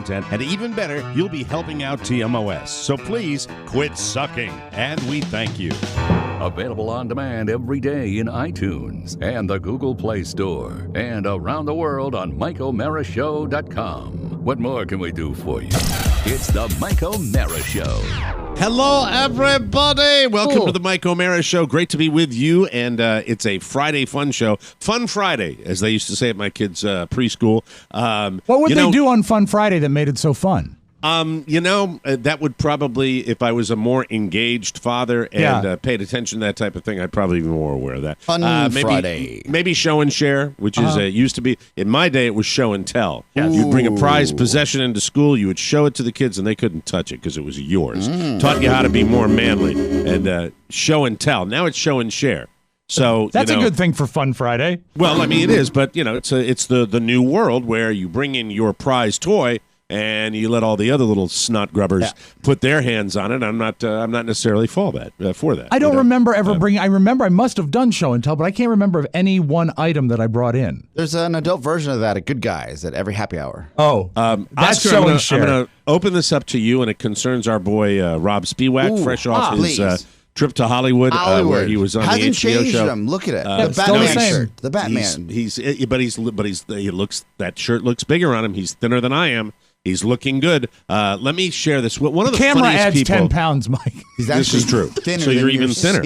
content, and even better, you'll be helping out TMOS. So please quit sucking, and we thank you. Available on demand every day in iTunes and the Google Play Store, and around the world on MikeO'Mara.com. What more can we do for you? It's the Mike O'Mara Show. Hello, everybody. Welcome to the Mike O'Mara Show. Great to be with you, and it's a Friday fun show. Fun Friday, as they used to say at my kids' preschool. What would they do on Fun Friday that made it so fun? That would probably, if I was a more engaged father and paid attention to that type of thing, I'd probably be more aware of that. Fun Friday. Maybe show and share, which is used to be. In my day, it was show and tell. Yes. You'd bring a prized possession into school, you would show it to the kids, and they couldn't touch it because it was yours. Taught you how to be more manly and show and tell. Now it's show and share. So that's a good thing for Fun Friday. Well, I mean, it is, but it's the new world where you bring in your prized toy and you let all the other little snot grubbers put their hands on it. I'm not necessarily for that. I don't remember ever bringing. I remember I must have done show and tell, but I can't remember of any one item that I brought in. There's an adult version of that at Good Guys at every happy hour. Oh, that's Oscar, show and share. I'm going to open this up to you, and it concerns our boy Rob Spiewak, fresh off his trip to Hollywood. Where he was on the HBO changed show. him. Look at it. The Batman shirt. The Batman. That shirt looks bigger on him. He's thinner than I am. He's looking good. Let me share this. One of the camera funniest adds people. 10 pounds, Mike. This is true. So you're even thinner.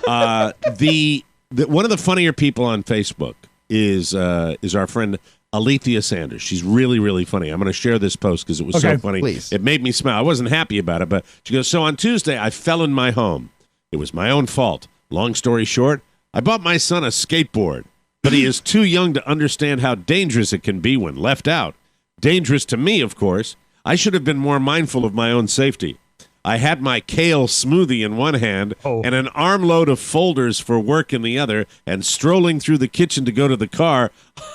One of the funnier people on Facebook is our friend Alethea Sanders. She's really, really funny. I'm going to share this post because it was so funny. Please. It made me smile. I wasn't happy about it, but she goes, so on Tuesday, I fell in my home. It was my own fault. Long story short, I bought my son a skateboard, but he is too young to understand how dangerous it can be when left out. Dangerous to me, of course. I should have been more mindful of my own safety. I had my kale smoothie in one hand and an armload of folders for work in the other, and strolling through the kitchen to go to the car,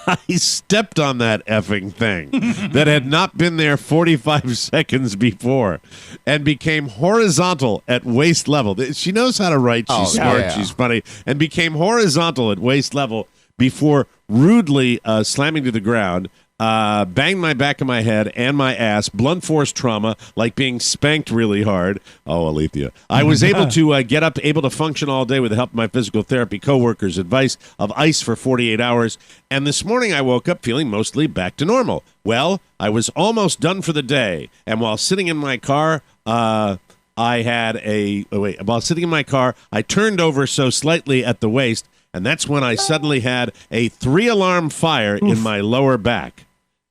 I stepped on that effing thing that had not been there 45 seconds before and became horizontal at waist level. She knows how to write. She's smart. Yeah. She's funny. And became horizontal at waist level before rudely slamming to the ground. Banged my back of my head and my ass, blunt force trauma, like being spanked really hard. Oh, Alethea. I was able to get up, able to function all day with the help of my physical therapy coworkers' advice of ice for 48 hours. And this morning I woke up feeling mostly back to normal. Well, I was almost done for the day. And while sitting in my car, while sitting in my car, I turned over so slightly at the waist, and that's when I suddenly had a 3-alarm fire in my lower back.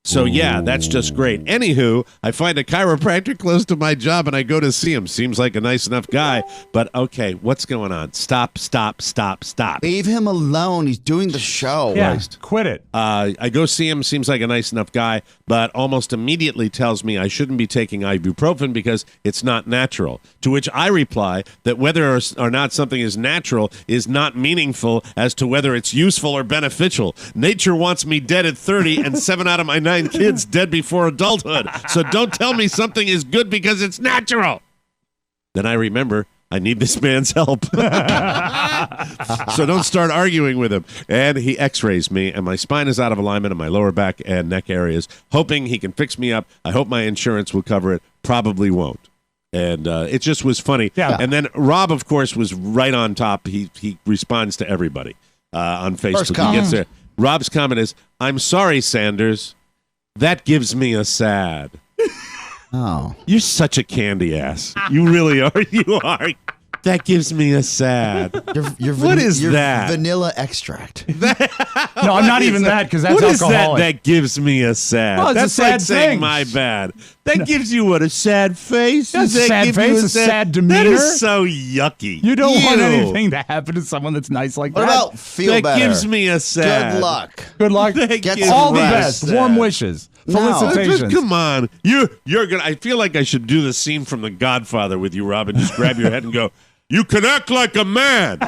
So, yeah, that's just great. Anywho, I find a chiropractor close to my job, and I go to see him. Seems like a nice enough guy. But, okay, what's going on? Stop. Leave him alone. He's doing the show. Yeah, quit it. I go see him. Seems like a nice enough guy, but almost immediately tells me I shouldn't be taking ibuprofen because it's not natural. To which I reply that whether or not something is natural is not meaningful as to whether it's useful or beneficial. Nature wants me dead at 30 and 7 out of my 9 kids dead before adulthood. So don't tell me something is good because it's natural. Then I remember I need this man's help. So don't start arguing with him. And he x-rays me, and my spine is out of alignment in my lower back and neck areas, hoping he can fix me up. I hope my insurance will cover it. Probably won't. And it just was funny. Yeah. And then Rob, of course, was right on top. He responds to everybody on Facebook. He gets there. Rob's comment is, I'm sorry, Sanders. That gives me a sad. Oh. You're such a candy ass. You really are. You are. That gives me a sad. What is that? Vanilla extract. No, I'm not even that because that's alcoholic. What is that gives me a sad? Well, it's that's a sad like saying thing. my bad. That gives you what, a sad face? That's a sad face, a sad demeanor. That is so yucky. You don't want anything to happen to someone that's nice like that. What about feel better? That gives me a sad. Good luck. Good luck. Get all the rest. best. Warm wishes. Felicitations. Come on. You're gonna. I feel like I should do the scene from The Godfather with you, Rob, and just grab your head and go, You can act like a man.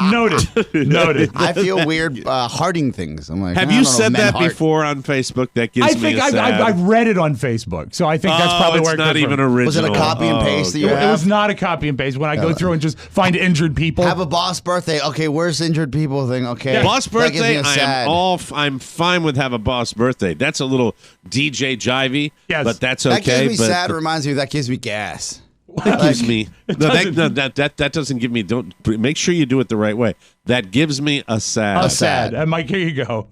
Noted. I feel weird hearting things. I'm like, Have I you don't know, said men that heart. before on Facebook? That gives I me think a sad. I've read it on Facebook, so I think that's probably it's where it not comes even from. original. Was it a copy and paste that you It have? was not a copy and paste. When I go through and just find injured people. Have a boss birthday. Okay, where's injured people thing? Okay. Boss That gives me birthday, a sad. I'm fine with have a boss birthday. That's a little DJ jivey, Yes. but that's okay. That gives me but sad. Reminds me that gives me gas. that gives me that doesn't give me. Don't make sure you do it the right way. That gives me a sad. sad. And Mike, here you go.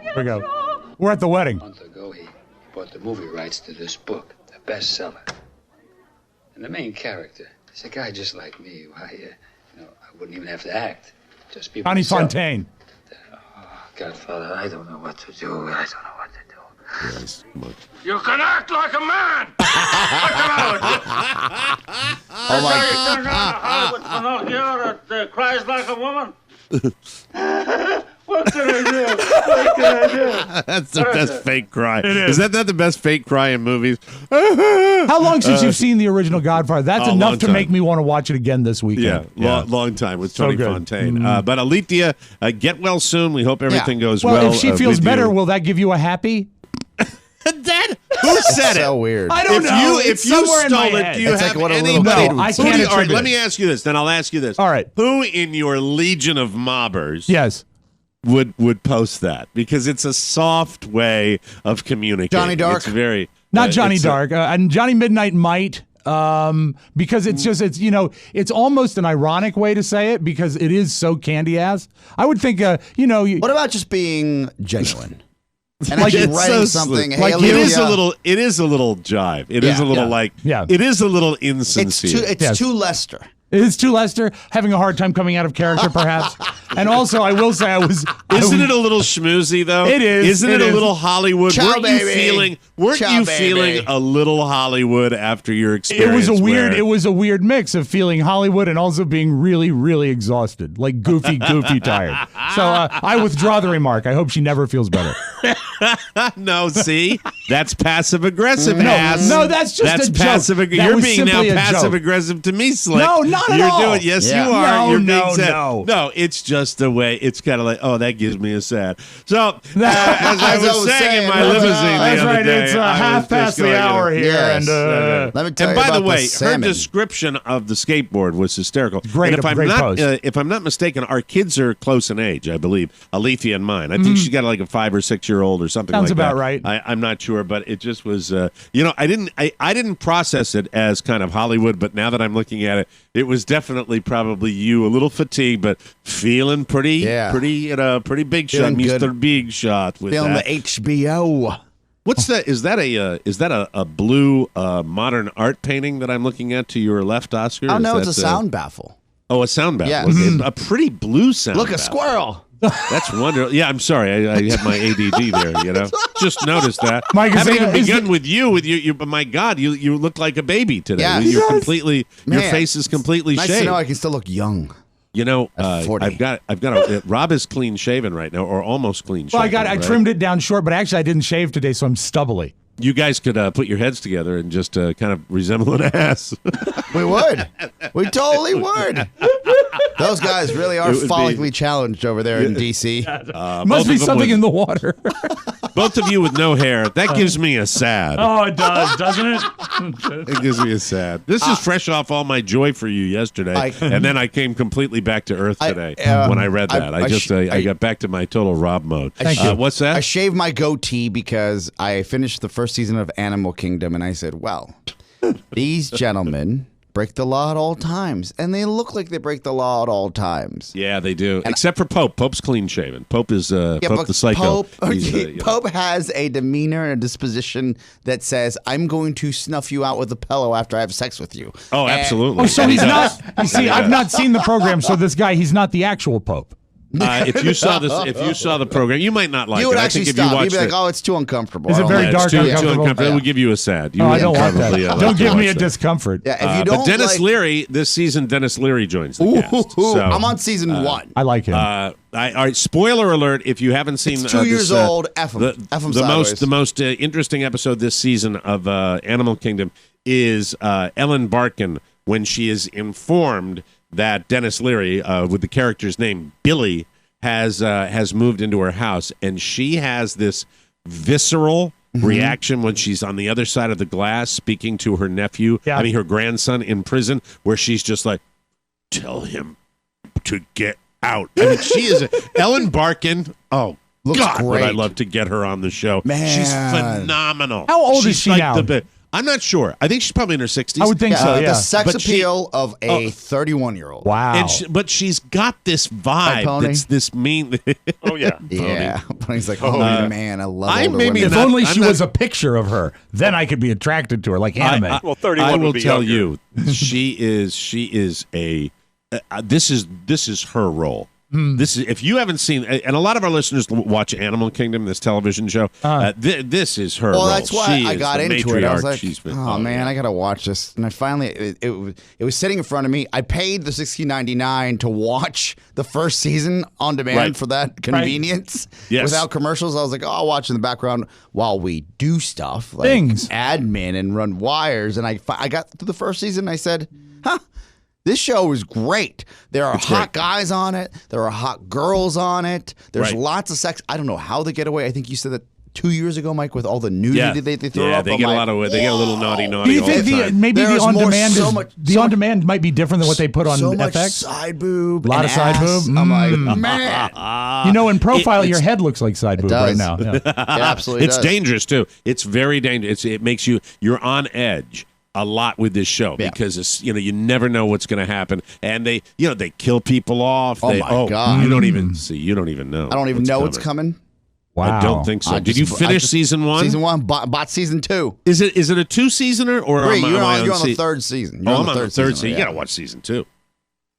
Here we go. We're at the wedding. A month ago, he bought the movie rights to this book, a bestseller. And the main character is a guy just like me. Why, I wouldn't even have to act. Just be Connie myself. Fontaine. Oh, Godfather, I don't know what to do. I don't know what to do. Yes, look. You can act like a man! Oh my God. Pinocchio that cries like a woman? What can I do? What can I do? That's the best fake cry. Is that not the best fake cry in movies? How long since you've seen the original Godfather? That's a enough long to time. make me want to watch it again this weekend. Long time with So Tony good. Fontaine. But Alethea, get well soon. We hope everything goes Well, well. if she feels with better, you. will that give you a happy? Dad, who said it? So weird. I don't know. If It's you somewhere in my stole it, head. do you It's like have what a little anybody? kid would I say. can't All right, attribute let it. me ask you this. Then I'll ask you this. All right. Who in your legion of mobbers Yes. would post that? Because it's a soft way of communicating. Johnny Dark? It's very Not Johnny it's a- Dark. And Johnny Midnight might. Because it's almost an ironic way to say it because it is so candy ass. I would think, What about just being genuine? And Like, actually it's writing so something. slick. Hey, Like it is a Olivia, little. It is a little jive. It is Yeah. a little Yeah. It is a little It's insincere. Yes. too Lester. it is too Lester having a hard time coming out of character, perhaps. And also, I will say, Isn't it a little schmoozy though? It is. Isn't it It a is. little Hollywood? Ciao, weren't baby. you Ciao, feeling baby. a little Hollywood after your It experience? was a weird. where- It was a weird mix of feeling Hollywood and also being really, really exhausted, like goofy tired. So I withdraw the remark. I hope she never feels better. No, see, that's passive aggressive. No, that's just that's a joke. passive. That You're was being now simply a passive joke. aggressive to me, Slick. No, not at You're all. doing. Yes, Yeah. you are. No, You're no, being sad. no. No, it's just the way. It's kind of like, oh, that gives me a sad. So as I was saying in my that's limousine That's the other right. day, It's I was half just past the going, hour here, Yes. and Let me tell And you by about the way, her salmon. description of the skateboard was hysterical. Great- and if I'm great not, post. if I'm not mistaken, our kids are close in age. I believe Alethea and mine. I think she's got like a 5 or 6 year old or something. Sounds like about that. right. I'm not sure, but it just was. I didn't process it as kind of Hollywood, but now that I'm looking at it, it was definitely probably you, a little fatigued, but feeling pretty big shot, Feeling good. Mr. Big Shot with Film that. the HBO. What's that? Is that a blue modern art painting that I'm looking at to your left, Oscar? Oh Is no, that, it's a sound baffle. Oh, a sound baffle. Yeah. Okay. A pretty blue sound. Look, a baffle. squirrel. That's wonderful. Yeah, I'm sorry. I had my ADD there. Just noticed that. Mike, is Haven't it- even is begun with you. But my God, you look like a baby today. Yeah. You're Yes. completely. Your Man, face is completely Nice shaved. to know I can still look young. At 40. I've got. Rob is clean shaven right now, or almost clean shaven. well, I right? trimmed it down short, but actually I didn't shave today, so I'm stubbly. You guys could put your heads together and just kind of resemble an ass. We would. We totally would. Those guys really are It would be- follically challenged over there in D.C. Must both be of them something with- in the water. Both of you with no hair. That gives me a sad. Oh, it does, doesn't it? It gives me a sad. This is fresh off all my joy for you yesterday, and then I came completely back to earth today when I read that. I got back to my total Rob mode. Thank you. What's that? I shaved my goatee because I finished the first season of Animal Kingdom, and I said, well, these gentlemen break the law at all times, and they look like they break the law at all times. Yeah, they do. Except for Pope. Pope's clean shaven. Pope is Pope but the psycho. Pope, He's, Pope has a demeanor and a disposition that says, I'm going to snuff you out with a pillow after I have sex with you. Oh, And- absolutely. Oh, so He he's does. not. You see, I've not seen the program, so this guy, he's not the actual Pope. If you saw the program, you might not like You would it. I actually think if you stop. You'd watched be like, it, "Oh, it's too uncomfortable." Is it I don't very like dark, too uncomfortable? uncomfortable. It would give you a sad. Oh, I don't want probably, that. like Don't to give me watch a that. discomfort. Yeah, if you don't But Dennis like, Leary, this season, Dennis Leary joins the cast. So, I'm on season 1. I like him. all right, spoiler alert! If you haven't seen, It's 2 years old. F 'em. F 'em sideways. the most interesting episode this season of Animal Kingdom is Ellen Barkin when she is informed that Dennis Leary, with the character's name Billy, has moved into her house, and she has this visceral reaction when she's on the other side of the glass speaking to her nephew. Yeah. I mean, her grandson in prison, where she's just like, "Tell him to get out." I mean, she is Ellen Barkin. Oh. Looks God, would I great. love to get her on the show. Man. She's phenomenal. How old is She's she like now? I'm not sure. I think she's probably in her 60s. I would think so. Yeah. The sex But she- appeal of a 31-year-old. Wow. And but she's got this Hi, vibe Pony. that's this mean. Oh yeah. Yeah. He's like, "Oh, man, I love I older maybe women." if not- only I'm she not- was a picture of her, then I could be attracted to her, like anime. Well, 31 I would will be tell younger. you, she is a. This is her role. Hmm. This is if you haven't seen, and a lot of our listeners watch Animal Kingdom, this television show. This is her. Well, role. that's why She I is got the into it. I was matriarch. like, She's been- "Oh man, yeah. I gotta watch this." And I finally, it was sitting in front of me. I paid the $16.99 to watch the first season on demand Right. for that convenience, Yes. without commercials. I was like, "Oh, I'll watch in the background while we do stuff like Things. admin and run wires." And I got to the first season. And I said, "Huh." This show is great. There are hot guys on it. There are hot girls on it. There's Right. lots of sex. I don't know how they get away. I think you said that 2 years ago, Mike, with all the nudity they throw yeah, up. they I'm get like, a lot of. They get a little naughty. Do you all think the time. maybe There's the on more- demand so is much- the so on much- demand might be different than what they put on so much FX? side boob, Lot and of side ass. boob? I'm like, man, You know, in profile, it's- your head looks like side boob right does. now. Yeah. it absolutely It's does. dangerous too. It's very dangerous. It makes you're on edge a lot with this show Yeah. because it's you never know what's going to happen, and they kill people off. Oh, my God. You don't even see. You don't even know. I don't even know what's coming. Wow. I don't think so. I Did just- you I finish just- season 1? Season 1, bought season 2. Is it a 2-seasoner or Three, am I you're on on the third season. I'm on the third season. season. You got to watch season 2.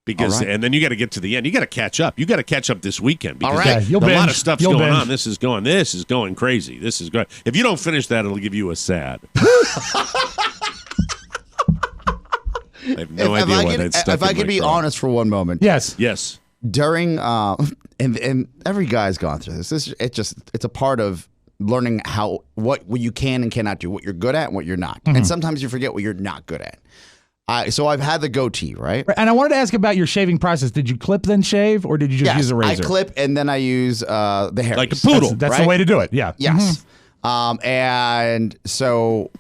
Because All right. and then you got to get to the end. You got to catch up. You got to catch up this weekend because All right. Yeah, you'll a lot binge. of stuff's You'll going binge. on. This is going crazy. This is good. If you don't finish that, it'll give you a sad. I have no idea why that's stuck If I in could my be craw. honest for one moment, Yes. Yes. during and every guy's gone through this. It's a part of learning what you can and cannot do, what you're good at and what you're not. Mm-hmm. And sometimes you forget what you're not good at. So I've had the goatee, right? And I wanted to ask about your shaving process. Did you clip then shave, or did you just Yes, use a razor? I clip and then I use the hair. Like a poodle. That's right? the way to do it. Yeah. Yes. And so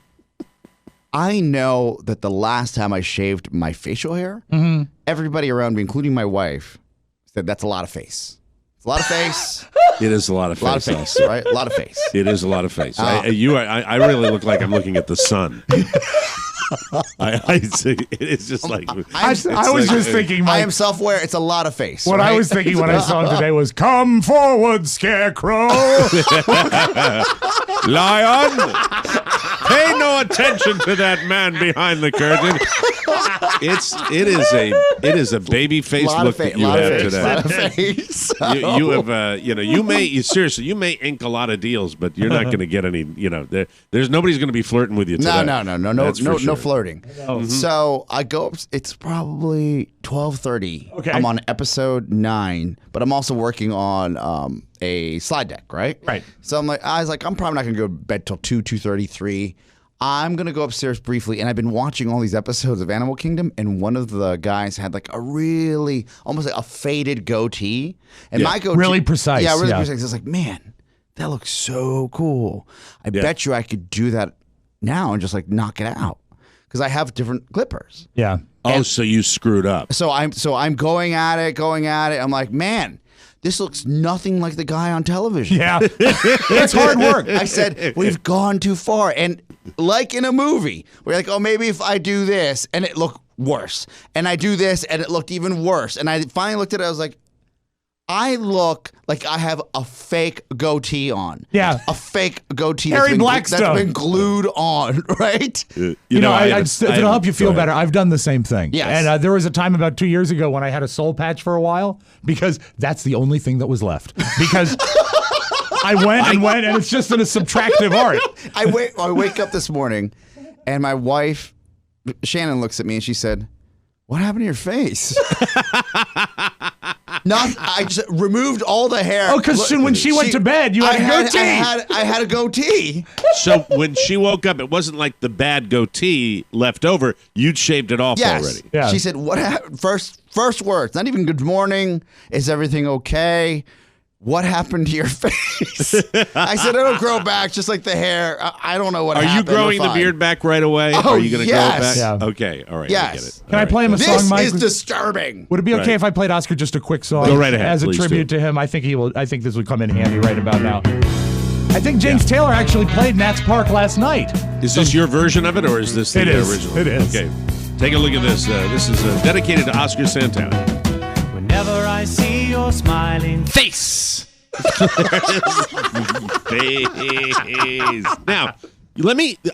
I know that the last time I shaved my facial hair, everybody around me, including my wife, said that's a lot of face. It's a lot of face. It is a lot of A lot of face. face, right? A lot of face. It is a lot of face. I really look like I'm looking at the sun. It's just like I was just thinking, I Mike, am self-aware. It's a lot of face. what I right? was thinking when I saw him today was, "Come forward, Scarecrow." Lion, pay no attention to that man behind the curtain. It is a baby face Lot look of that you lot of have face, today. lot of face. You have you may ink a lot of deals, but you're not going to get any. There's nobody's going to be flirting with you today. No, That's for sure. no flirting. So I go up. It's probably 12:30. Okay. I'm on episode 9, but I'm also working on a slide deck, right? Right. So I was like, I'm probably not gonna go to bed till 2:33. I'm gonna go upstairs briefly, and I've been watching all these episodes of Animal Kingdom, and one of the guys had like a really almost like a faded goatee, and Yeah. my goatee Really precise, Yeah, really yeah. precise. I was like, man, that looks so cool. I bet you I could do that now and just like knock it out because I have different clippers. Yeah. Oh, so you screwed up. So I'm going at it. I'm like, man, this looks nothing like the guy on television. Yeah. It's hard work. I said, we've gone too far. And like in a movie, we're like, oh, maybe if I do this and it looked worse, and I do this and it looked even worse, and I finally looked at it, I was like, I look like I have a fake goatee on. Yeah. A fake goatee Harry that's Blackstone. been glued on, right? You know, it'll help you feel better. I've done the same thing. Yes. And there was a time about 2 years ago when I had a soul patch for a while because that's the only thing that was left. Because I went, and it's just in a subtractive art. I wake up this morning, and my wife, Shannon, looks at me and she said, "What happened to your face?" I just removed all the hair. Oh, because when she went to bed, you had a goatee. I had a goatee. So when she woke up, it wasn't like the bad goatee left over. You'd shaved it off already. Yeah. She said, "What happened?" First words, not even good morning. Is everything okay? What happened to your face? I said, it'll grow back just like the hair. I don't know what happened. Are you growing the beard back right away? Oh, Are you going to grow it back? Yeah. Okay, all right. Yes. I get it. Can I play him a This song, Mike? is disturbing. Would it be okay Right. if I played Oscar just a quick song? Go right ahead, As a please tribute do. to him. I think he will. I think this would come in handy right about now. I think James Taylor actually played Nats Park last night. Is this your version of it, or is this the It is. original? It is. Okay. Take a look at this. This is dedicated to Oscar Santana. Whenever I see your smiling Face. Now,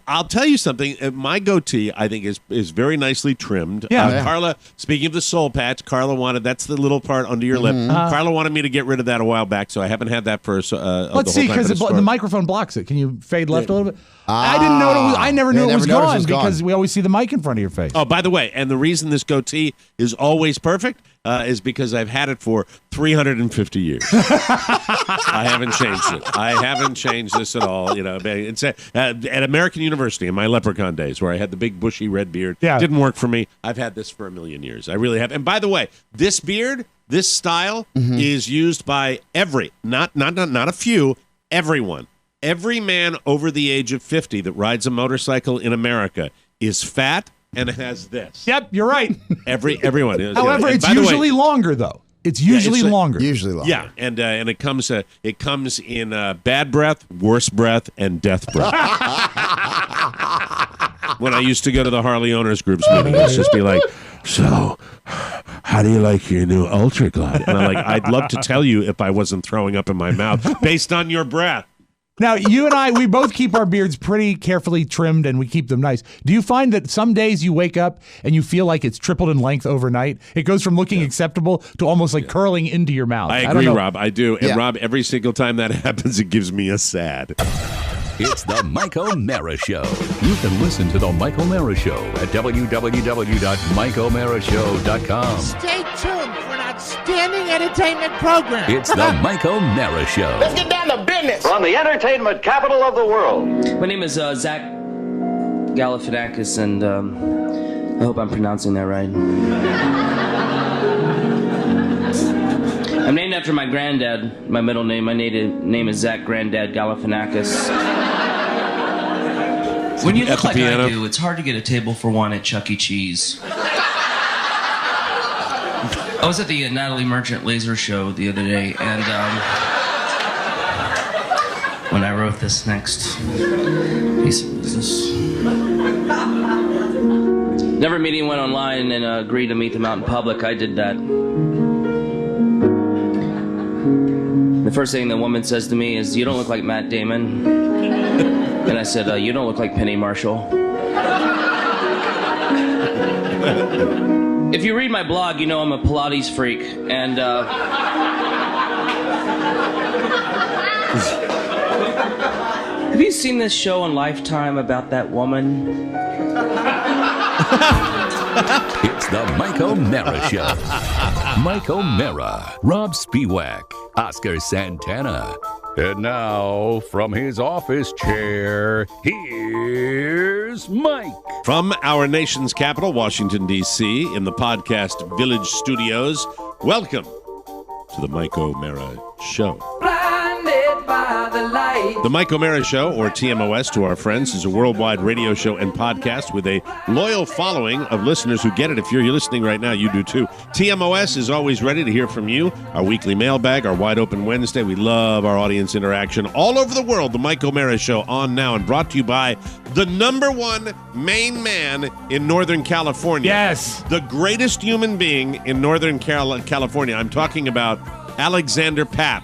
I'll tell you something. My goatee, I think, is very nicely trimmed. Yeah. Carla, speaking of the soul patch, Carla wanted, that's the little part under your lip. Carla wanted me to get rid of that a while back, so I haven't had that for Let's the see, whole time. because the microphone blocks it. Can you fade left a little bit? I didn't know it was. I never knew it was never noticed it gone was gone. because we always see the mic in front of your face. Oh, by the way, and the reason this goatee is always perfect is because I've had it for 350 years. I haven't changed it. I haven't changed this at all. You know, it's at American University in my leprechaun days, where I had the big bushy red beard. Yeah. Didn't work for me. I've had this for a million years. I really have. And by the way, this beard, this style, is used by not a few, everyone. Every man over the age of 50 that rides a motorcycle in America is fat and has this. Yep, you're right. Everyone is. However, And it's by the way, usually longer though. It's usually longer. Usually long. yeah, and it comes in bad breath, worse breath, and death breath. When I used to go to the Harley owners groups meeting, it's just be like, "So, how do you like your new Ultra Glide?" And I'm like, "I'd love to tell you if I wasn't throwing up in my mouth based on your breath." Now, you and we both keep our beards pretty carefully trimmed and we keep them nice. Do you find that some days you wake up and you feel like it's tripled in length overnight? It goes from looking acceptable to almost like curling into your mouth. I don't agree, know. Rob. I do. And Yeah. Rob, every single time that happens, it gives me a sad. It's the Mike O'Mara Show. You can listen to the Mike O'Mara Show at www.mikeomarashow.com. Stay tuned for an outstanding entertainment program. It's the Mike O'Mara Show. Get down to business. From the entertainment capital of the world. My name is Zach Galifianakis, and I hope I'm pronouncing that right. I'm named after my granddad. My middle name, my native name is Zach Granddad Galifianakis. When you look At the like piano. I do, it's hard to get a table for one at Chuck E. Cheese. I was at the Natalie Merchant laser show the other day, and when I wrote this next piece of business. Never meet anyone online and agree to meet them out in public. I did that. The first thing the woman says to me is, "You don't look like Matt Damon." And I said, "You don't look like Penny Marshall." If you read my blog, you know I'm a Pilates freak, and have you seen this show on Lifetime about that woman? It's the Mike O'Mara Show. Mike O'Mara, Rob Spiewak, Oscar Santana. And now, from his office chair, here's Mike. From our nation's capital, Washington, D.C., in the podcast Village Studios, welcome to the Mike O'Mara Show. The Mike O'Mara Show, or TMOS to our friends, is a worldwide radio show and podcast with a loyal following of listeners who get it. If you're listening right now, you do too. TMOS is always ready to hear from you. Our weekly mailbag, our Wide Open Wednesday. We love our audience interaction all over the world. The Mike O'Mara Show on now and brought to you by the #1 Maine man in Northern California. Yes. The greatest human being in Northern California. I'm talking about Alexander Papp.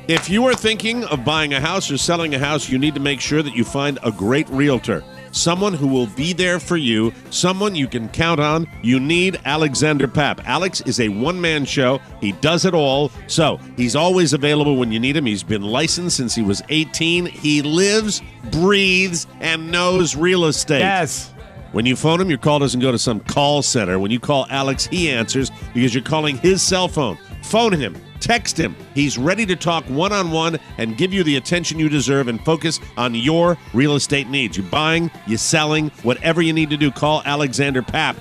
If you are thinking of buying a house or selling a house, you need to make sure that you find a great realtor. Someone who will be there for you, someone you can count on. You need Alexander Papp. Alex is a one-man show. He does it all. So he's always available when you need him. He's been licensed since he was 18. He lives, breathes, and knows real estate. Yes. When you phone him, your call doesn't go to some call center. When you call Alex, he answers because you're calling his cell phone. Phone him. Text him. He's ready to talk one-on-one and give you the attention you deserve and focus on your real estate needs. You're buying, you're selling, whatever you need to do, call Alexander Papp.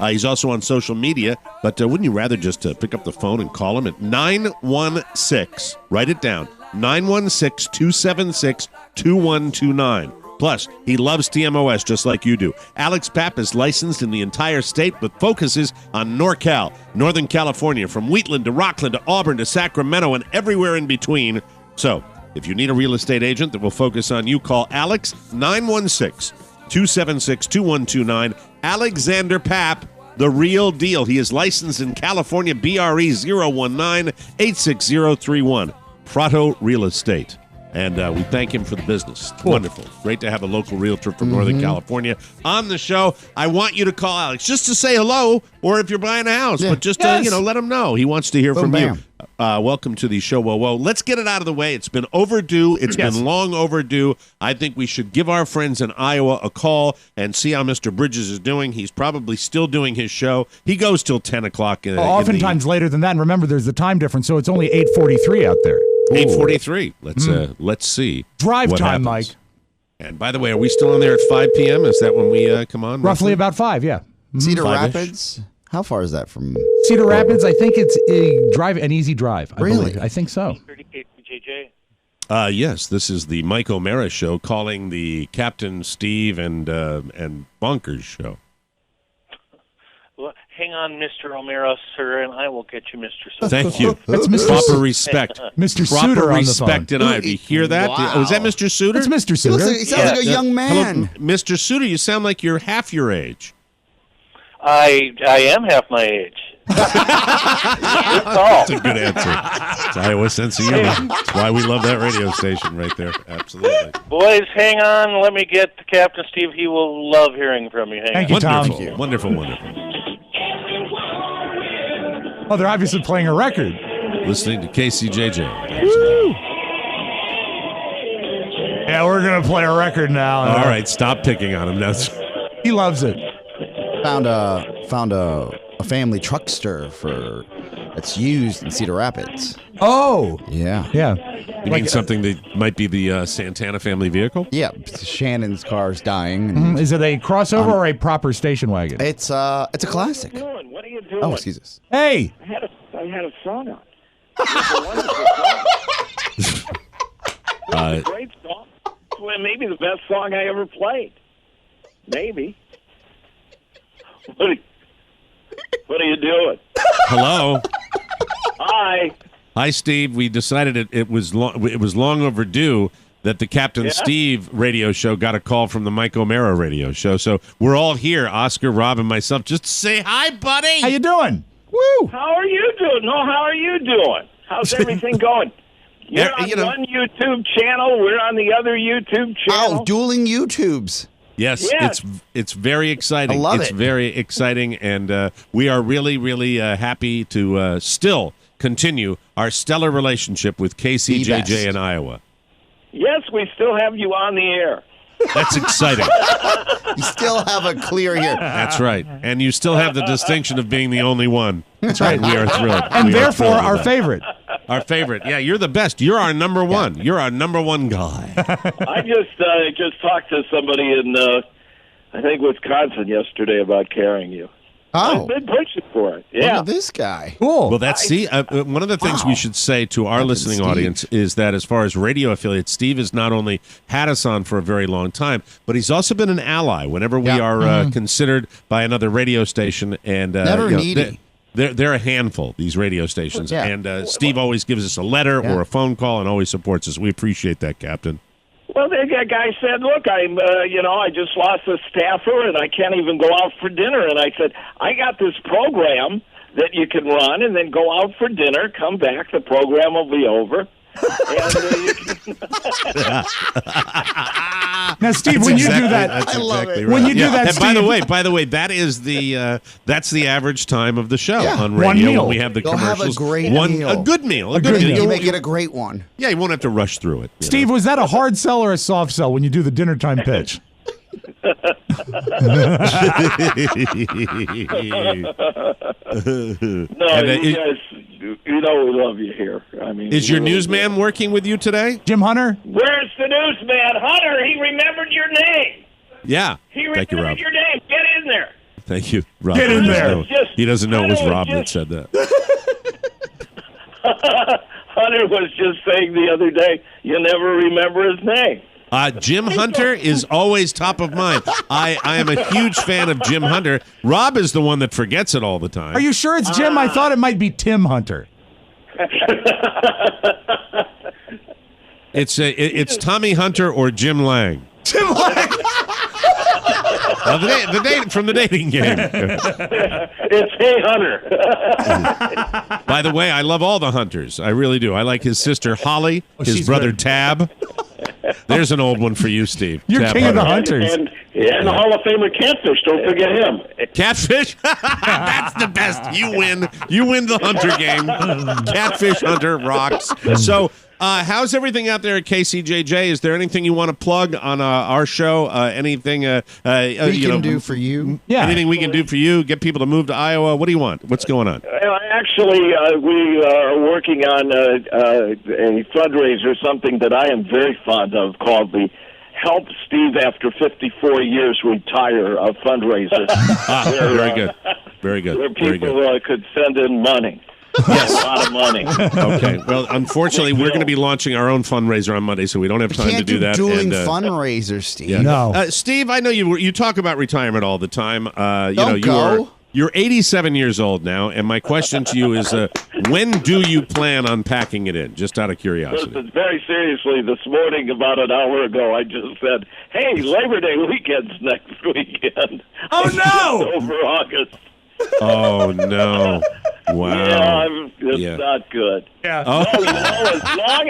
He's also on social media, but wouldn't you rather just pick up the phone and call him at 916, write it down, 916-276-2129. Plus, he loves TMOS just like you do. Alex Papp is licensed in the entire state, but focuses on NorCal, Northern California, from Wheatland to Rockland to Auburn to Sacramento and everywhere in between. So, if you need a real estate agent that will focus on you, call Alex, 916-276-2129. Alexander Papp, the real deal. He is licensed in California, BRE 019-86031. Prato Real Estate. And we thank him for the business. Cool. Wonderful. Great to have a local realtor from Northern California on the show. I want you to call Alex just to say hello, or if you're buying a house, but just to, let him know. He wants to hear from you. Welcome to the show. Whoa. Let's get it out of the way. It's been overdue. It's been long overdue. I think we should give our friends in Iowa a call and see how Mr. Bridges is doing. He's probably still doing his show. He goes till 10 o'clock. Oftentimes later than that. And remember, there's the time difference, so it's only 8:43 out there. 8:43. Let's see. Drive what time, happens. Mike. And by the way, are we still on there at 5 p.m.? Is that when we come on? Roughly about 5, yeah. Cedar Five-ish. Rapids? How far is that from? Cedar Rapids, I think it's an easy drive. I Really? believe. I think so. Yes, this is the Mike O'Mara show calling the Captain Steve and Bonkers show. Well, hang on, Mr. O'Mara, sir, and I will get you, Mr. Suter. Thank you. That's Mr. Proper respect. Mr. Proper Suter on the respect phone. and I. Do you hear that? Wow. Was that Mr. Suter? It's Mr. He Suter. sounds like a young man. Hello, Mr. Suter, you sound like you're half your age. I am half my age. That's a good answer. It's Iowa sense of humor. That's why we love that radio station right there. Absolutely. Boys, hang on. Let me get to Captain Steve. He will love hearing from you. Hang Thank on. you, Tom. Wonderful. Oh, they're obviously playing a record. Listening to KCJJ. Woo! Yeah, we're going to play a record now. All right, stop picking on him. He loves it. Found a family truckster that's used in Cedar Rapids. Oh. Yeah. Yeah. You mean something that might be the Santana family vehicle? Yeah. Shannon's car's dying. And Is it a crossover or a proper station wagon? It's a classic. What are you doing? Oh, excuse us. Hey. I had a song on. Great song. Well, maybe the best song I ever played. Maybe. What are you doing? Hello. Hi. Hi, Steve. We decided it was long overdue that the Captain Steve radio show got a call from the Mike O'Mara radio show. So we're all here, Oscar, Rob, and myself, just to say hi, buddy. How you doing? Woo. How are you doing? No, how are you doing? How's everything going? You're on one YouTube channel. We're on the other YouTube channel. Oh, dueling YouTubes. Yes, it's very exciting. I love it's it. very exciting, and we are really, really happy to still continue our stellar relationship with KCJJ in Iowa. Yes, we still have you on the air. That's exciting. You still have a clear here. That's right. And you still have the distinction of being the only one. That's right. We are thrilled. And We are therefore, thrilled with our that. favorite. Our favorite. Yeah, you're the best. You're our number one. You're our number one guy. I just talked to somebody in, I think, Wisconsin yesterday about carrying you. Oh. I've been pushing for it. Look Yeah. at this guy. Cool. Well, one of the things we should say to our listening Steve. audience is that as far as radio affiliates, Steve has not only had us on for a very long time, but he's also been an ally whenever we are considered by another radio station. And Never needy. They're a handful, these radio stations. Yeah. And Steve always gives us a letter or a phone call and always supports us. We appreciate that, Captain. Well, the guy said, "Look, I just lost a staffer, and I can't even go out for dinner." And I said, "I got this program that you can run and then go out for dinner, come back, the program will be over. And you can Now, Steve, when you do that, I love it. When you do that, and Steve, by the way, that is that's the average time of the show on radio. One meal. When we have the You'll have commercials. a great meal. A good meal. A good good meal. meal. You make it a great one. Yeah, you won't have to rush through it. Steve, was that a hard sell or a soft sell when you do the dinner time pitch? No, you guys, you know we love you here. I mean, is your newsman working with you today? Jim Hunter? Where's the newsman? Hunter, he remembered your name. Yeah. He Thank you, Rob. remembered your name. Get in there. Thank you, Rob. Get in there. He doesn't know it was Hunter Rob that just- said that. Hunter was just saying the other day, you never remember his name. Jim Hunter is always top of mind. I am a huge fan of Jim Hunter. Rob is the one that forgets it all the time. Are you sure it's Jim? I thought it might be Tim Hunter. It's Tommy Hunter or Jim Lang. Jim Lang. The date from the dating game. It's Hey Hunter. By the way, I love all the Hunters. I really do. I like his sister Holly, his she's brother good. Tab. There's an old one for you, Steve. You're Tab king of the Hunter. hunters. And the Hall of Famer Catfish, don't forget him. Catfish? That's the best. You win. You win the Hunter game. Catfish Hunter rocks. So, how's everything out there at KCJJ? Is there anything you want to plug on our show? Anything We can do for you. Yeah. Anything we can do for you? Get people to move to Iowa? What do you want? What's going on? Actually, we are working on a fundraiser, something that I am very fond of, called the Help Steve After 54 Years Retire fundraiser. Very good. Very good. Where Very good. people could send in money. Yes. A lot of money. Okay. Well, unfortunately, we're going to be launching our own fundraiser on Monday, so we don't have time to Can't do that. dueling And, fundraisers, Steve. yeah. No. Steve, I know you talk about retirement all the time. Don't go. You're 87 years old now, and my question to you is, when do you plan on packing it in? Just out of curiosity. Listen, very seriously, this morning, about an hour ago, I just said, hey, Labor Day weekend's next weekend. Oh, no! Over August. Oh no! Wow. Yeah, it's not good. Yeah. Oh. No, as long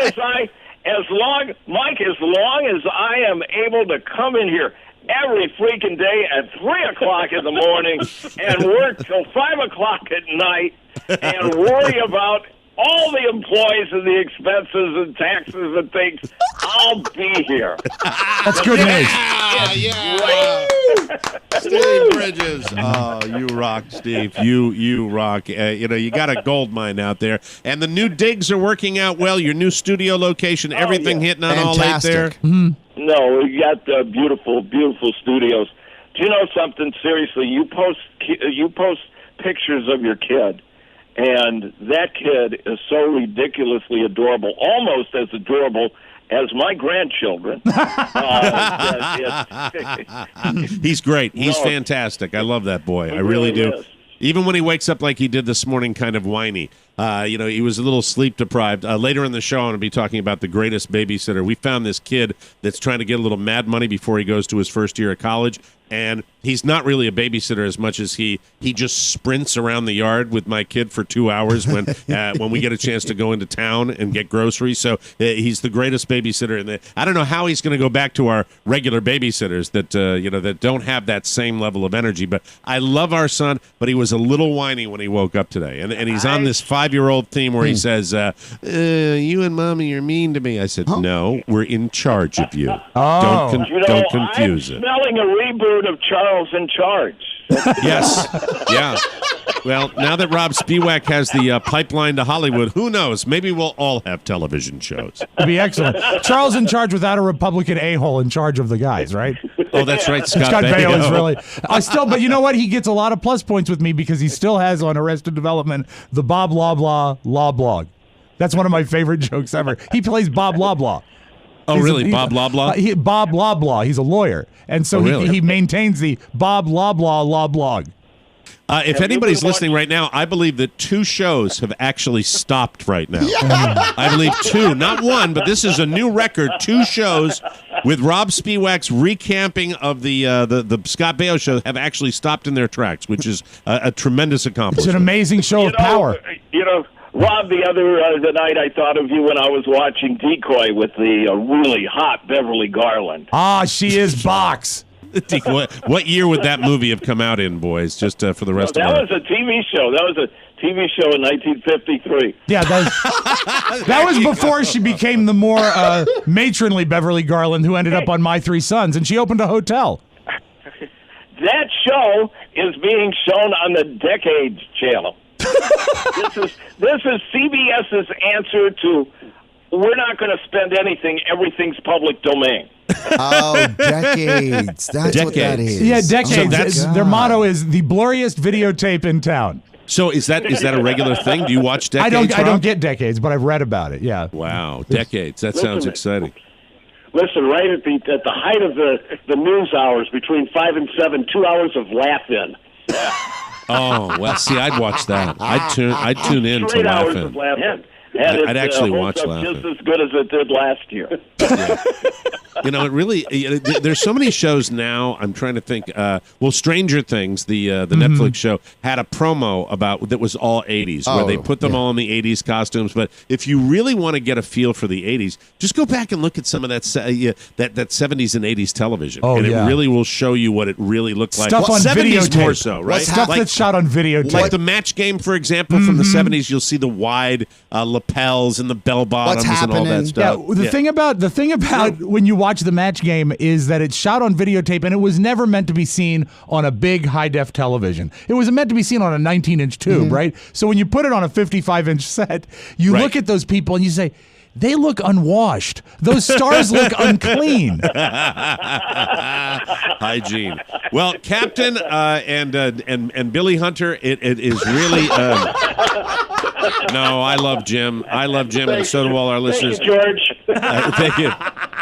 as I am able to come in here every freaking day at 3 o'clock in the morning and work till 5 o'clock at night and worry about all the employees and the expenses and taxes and things, I'll be here. That's good news. Yeah. Steve Bridges. Oh, you rock, Steve. You rock. You got a gold mine out there. And the new digs are working out well. Your new studio location, everything hitting on all eight there. Fantastic. No, we got beautiful, beautiful studios. Do you know something? Seriously, you post pictures of your kid, and that kid is so ridiculously adorable, almost as adorable as my grandchildren. He's great. He's fantastic. I love that boy. I really do. is. Even when he wakes up like he did this morning, kind of whiny. He was a little sleep deprived. Later in the show, I'm going to be talking about the greatest babysitter. We found this kid that's trying to get a little mad money before he goes to his first year of college. And he's not really a babysitter as much as he just sprints around the yard with my kid for 2 hours when we get a chance to go into town and get groceries. So he's the greatest babysitter. And I don't know how he's going to go back to our regular babysitters that don't have that same level of energy. But I love our son, but he was a little whiny when he woke up today. And he's on this 5-year-old theme where he says, you and Mommy are mean to me. I said, no, we're in charge of you. Oh. Don't confuse I'm it. smelling a reboot of Charles in Charge. Yes. Yeah. Well, now that Rob Spiewak has the pipeline to Hollywood, who knows? Maybe we'll all have television shows. It'd be excellent. Charles in charge without a Republican a-hole in charge of the guys, right? Oh, that's right. Scott Baio. Baio is really. But you know what? He gets a lot of plus points with me because he still has on Arrested Development the Bob Loblaw law blog. That's one of my favorite jokes ever. He plays Bob Loblaw. Oh, really? Bob Loblaw? Bob Loblaw. He's a lawyer. And so he maintains the Bob Loblaw law blog. If anybody's listening right now, I believe that 2 shows have actually stopped right now. I believe 2, not 1, but this is a new record. 2 shows with Rob Spiewak's recamping of the Scott Baio show have actually stopped in their tracks, which is a tremendous accomplishment. It's an amazing show of power. Rob, the other night I thought of you when I was watching Decoy with the really hot Beverly Garland. Ah, she is box. What year would that movie have come out in, boys? Just for the rest of that was a TV show. That was a TV show in 1953. Yeah, that was before she became the more matronly Beverly Garland, who ended up on My Three Sons, and she opened a hotel. That show is being shown on the Decades channel. This is CBS's answer to we're not going to spend anything. Everything's public domain. Oh, Decades. That's what that is. Yeah, Decades. Their motto is the blurriest videotape in town. So is that a regular thing? Do you watch Decades? I don't get Decades, but I've read about it. Yeah. Wow, Decades. That sounds exciting. Listen, right at the height of the news hours, between 5 and 7, 2 hours of laugh-in. Oh well, see, I'd watch that. I'd tune in to laugh in. I'd actually watch laugh in. Just as good as it did last year. Yeah. It really. There's so many shows now. I'm trying to think. Stranger Things, the Netflix show, had a promo that was all 80s, where they put them all in the 80s costumes. But if you really want to get a feel for the 80s, just go back and look at some of that 70s and 80s television, and it really will show you what it really looked like. Stuff on 70s videotape. more so, right? Stuff that's shot on videotape. Like the Match Game, for example, from the 70s. You'll see the wide lapels and the bell bottoms and all that stuff. Yeah, the thing about when you watch the Match Game is that it's shot on videotape, and it was never meant to be seen on a big high-def television. It was meant to be seen on a 19-inch tube, right? So when you put it on a 55-inch set, you look at those people and you say, they look unwashed. Those stars look unclean. Hygiene. Well, Captain and Billy Hunter, it is really. No, I love Jim. And so do all our listeners. Thank you, George. Thank you.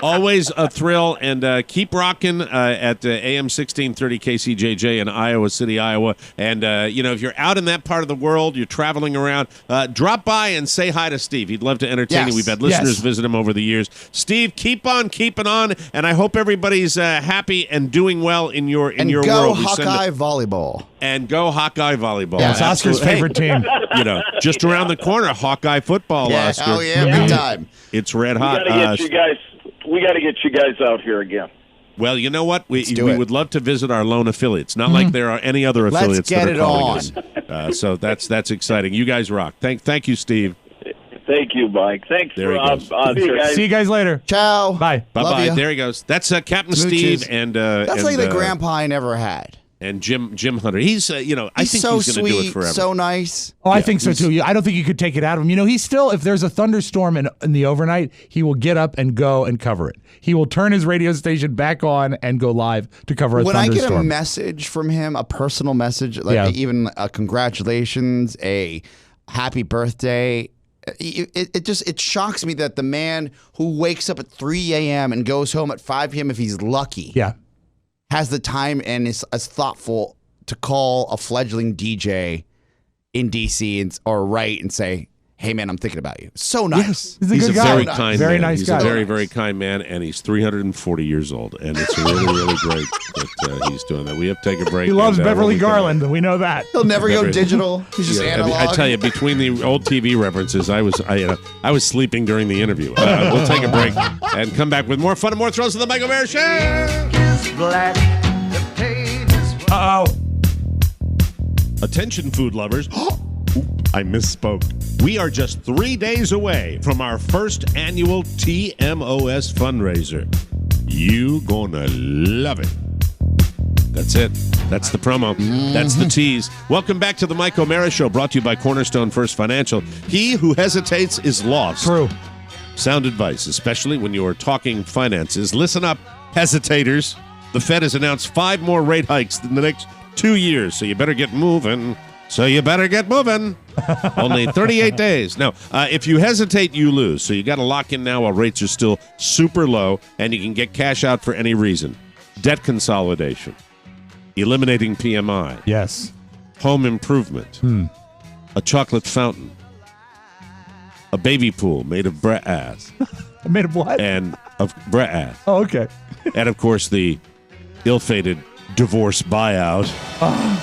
Always a thrill, and keep rocking at AM 1630 KCJJ in Iowa City, Iowa. And if you're out in that part of the world, you're traveling around, drop by and say hi to Steve. He'd love to entertain you. We've had listeners visit him over the years. Steve, keep on keeping on, and I hope everybody's happy and doing well in your world. Go Hawkeye volleyball. And go Hawkeye volleyball. Yeah, it's Oscar's favorite team. Just around the corner, Hawkeye football, Oscar. Oh, yeah, big time. It's red hot. We got to get you guys out here again. Well, you know what? We would love to visit our lone affiliates. Not like there are any other affiliates that are calling us. So that's exciting. You guys rock. Thank you, Steve. Thank you, Mike. Thanks there for See you guys later. Ciao. Bye. Bye-bye. There he goes. That's Captain Steve and that's like the grandpa I never had. And Jim Hunter. He's I think so he's going to do it forever. So nice. Oh, I think so too. I don't think you could take it out of him. He's still, if there's a thunderstorm in the overnight, he will get up and go and cover it. He will turn his radio station back on and go live to cover a thunderstorm. When I get a message from him, a personal message, like even a congratulations, a happy birthday, it shocks me that the man who wakes up at 3 a.m. and goes home at 5 p.m. if he's lucky. Yeah. Has the time and is as thoughtful to call a fledgling DJ in DC or write and say, "Hey man, I'm thinking about you." So nice. Yes. He's a guy. very kind very man. Nice he's guy. a very, very kind man, and he's 340 years old, and it's really, really great that he's doing that. We have to take a break. He loves Beverly Garland. We know that. He'll never go digital. He's just analog. I tell you, between the old TV references, I was sleeping during the interview. We'll take a break and come back with more fun and more thrills of the Michael Bear Show. Uh-oh. Attention, food lovers. I misspoke. We are just 3 days away from our first annual TMOS fundraiser. You gonna love it. That's it. That's the promo. That's the tease. Welcome back to the Mike O'Mara Show, brought to you by Cornerstone First Financial. He who hesitates is lost. True. Sound advice, especially when you are talking finances. Listen up, hesitators. The Fed has announced 5 more rate hikes in the next 2 years, so you better get moving. Only 38 days. Now, if you hesitate, you lose. So you got to lock in now while rates are still super low, and you can get cash out for any reason. Debt consolidation. Eliminating PMI. Yes. Home improvement. A chocolate fountain. A baby pool made of brass. Made of what? And of Brad. Oh, okay. And of course the ill-fated divorce buyout.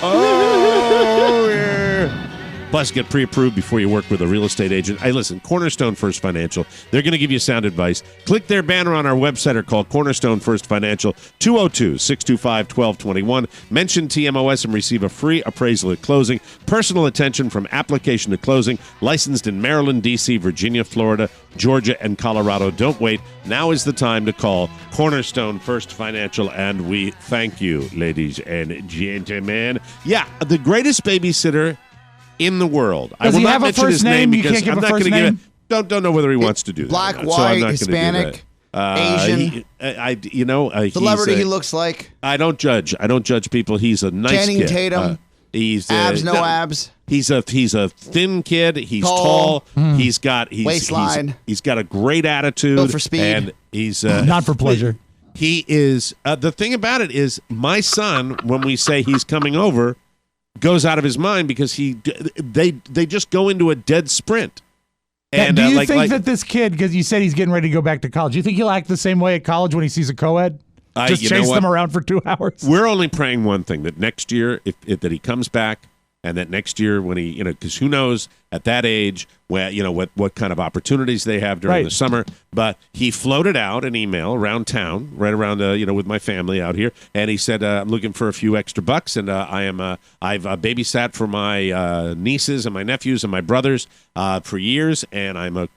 Oh, yeah. Plus, get pre-approved before you work with a real estate agent. Hey, listen, Cornerstone First Financial. They're going to give you sound advice. Click their banner on our website or call Cornerstone First Financial, 202-625-1221. Mention TMOS and receive a free appraisal at closing. Personal attention from application to closing. Licensed in Maryland, D.C., Virginia, Florida, Georgia, and Colorado. Don't wait. Now is the time to call Cornerstone First Financial, and we thank you, ladies and gentlemen. Yeah, the greatest babysitter in the world. Does I will he not have a mention first his name? You because can't give I'm a not first going to give name? it. Don't know whether he wants to do that. Black, or not, white, so I'm not Hispanic, Asian. celebrity he looks like. I don't judge. I don't judge people. He's a nice Channing kid. Tatum. He's Abs, no abs. He's a thin kid. He's tall. He's got waistline. He's got a great attitude. Built for speed. And he's not for pleasure. He is. The thing about it is, my son, when we say he's coming over, goes out of his mind because they just go into a dead sprint. And do you think that this kid, because you said he's getting ready to go back to college, do you think he'll act the same way at college when he sees a co-ed? Just chase them around for 2 hours? We're only praying one thing, that next year, if that he comes back, and that next year when he, because who knows at that age, where, what kind of opportunities they have during the summer. But he floated out an email around town, right around, with my family out here, and he said, I'm looking for a few extra bucks, and I've babysat for my nieces and my nephews and my brothers for years, and I'm a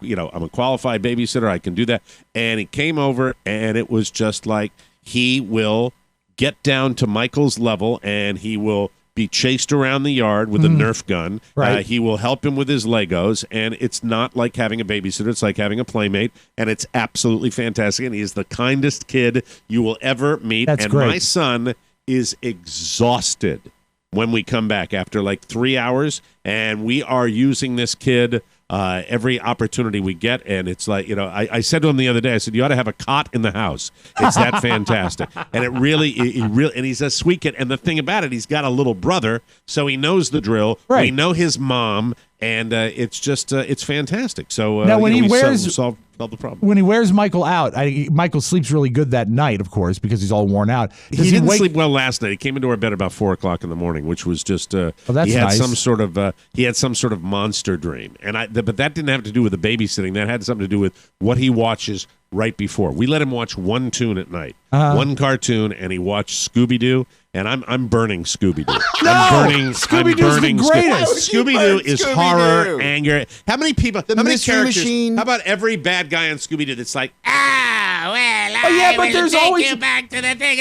qualified babysitter. I can do that. And he came over, and it was just like, he will get down to Michael's level, and he will be chased around the yard with a Nerf gun. Right. He will help him with his Legos, and it's not like having a babysitter. It's like having a playmate, and it's absolutely fantastic. And he is the kindest kid you will ever meet. That's and great. My son is exhausted when we come back after like 3 hours, and we are using this kid every opportunity we get. And it's like, I said to him the other day, I said, you ought to have a cot in the house. It's that fantastic. And it really, and he's a sweet kid. And the thing about it, he's got a little brother, so he knows the drill. Right. We know his mom, and it's just, it's fantastic. So now when he wears, solve the problem. when he wears Michael out, Michael sleeps really good that night, of course, because he's all worn out. Does He didn't sleep well last night. He came into our bed about 4:00 in the morning, which was just that's he had nice. some sort of monster dream, but that didn't have to do with the babysitting. That had something to do with what he watches right before. We let him watch one tune at night, one cartoon, and he watched Scooby-Doo. And I'm burning Scooby-Doo. Scooby-Doo's the greatest. Scooby-Doo is Scooby-Doo? horror, anger. How many people? How many Mystery characters? Machine. How about every bad guy on Scooby-Doo that's like, but there's always back to the thing.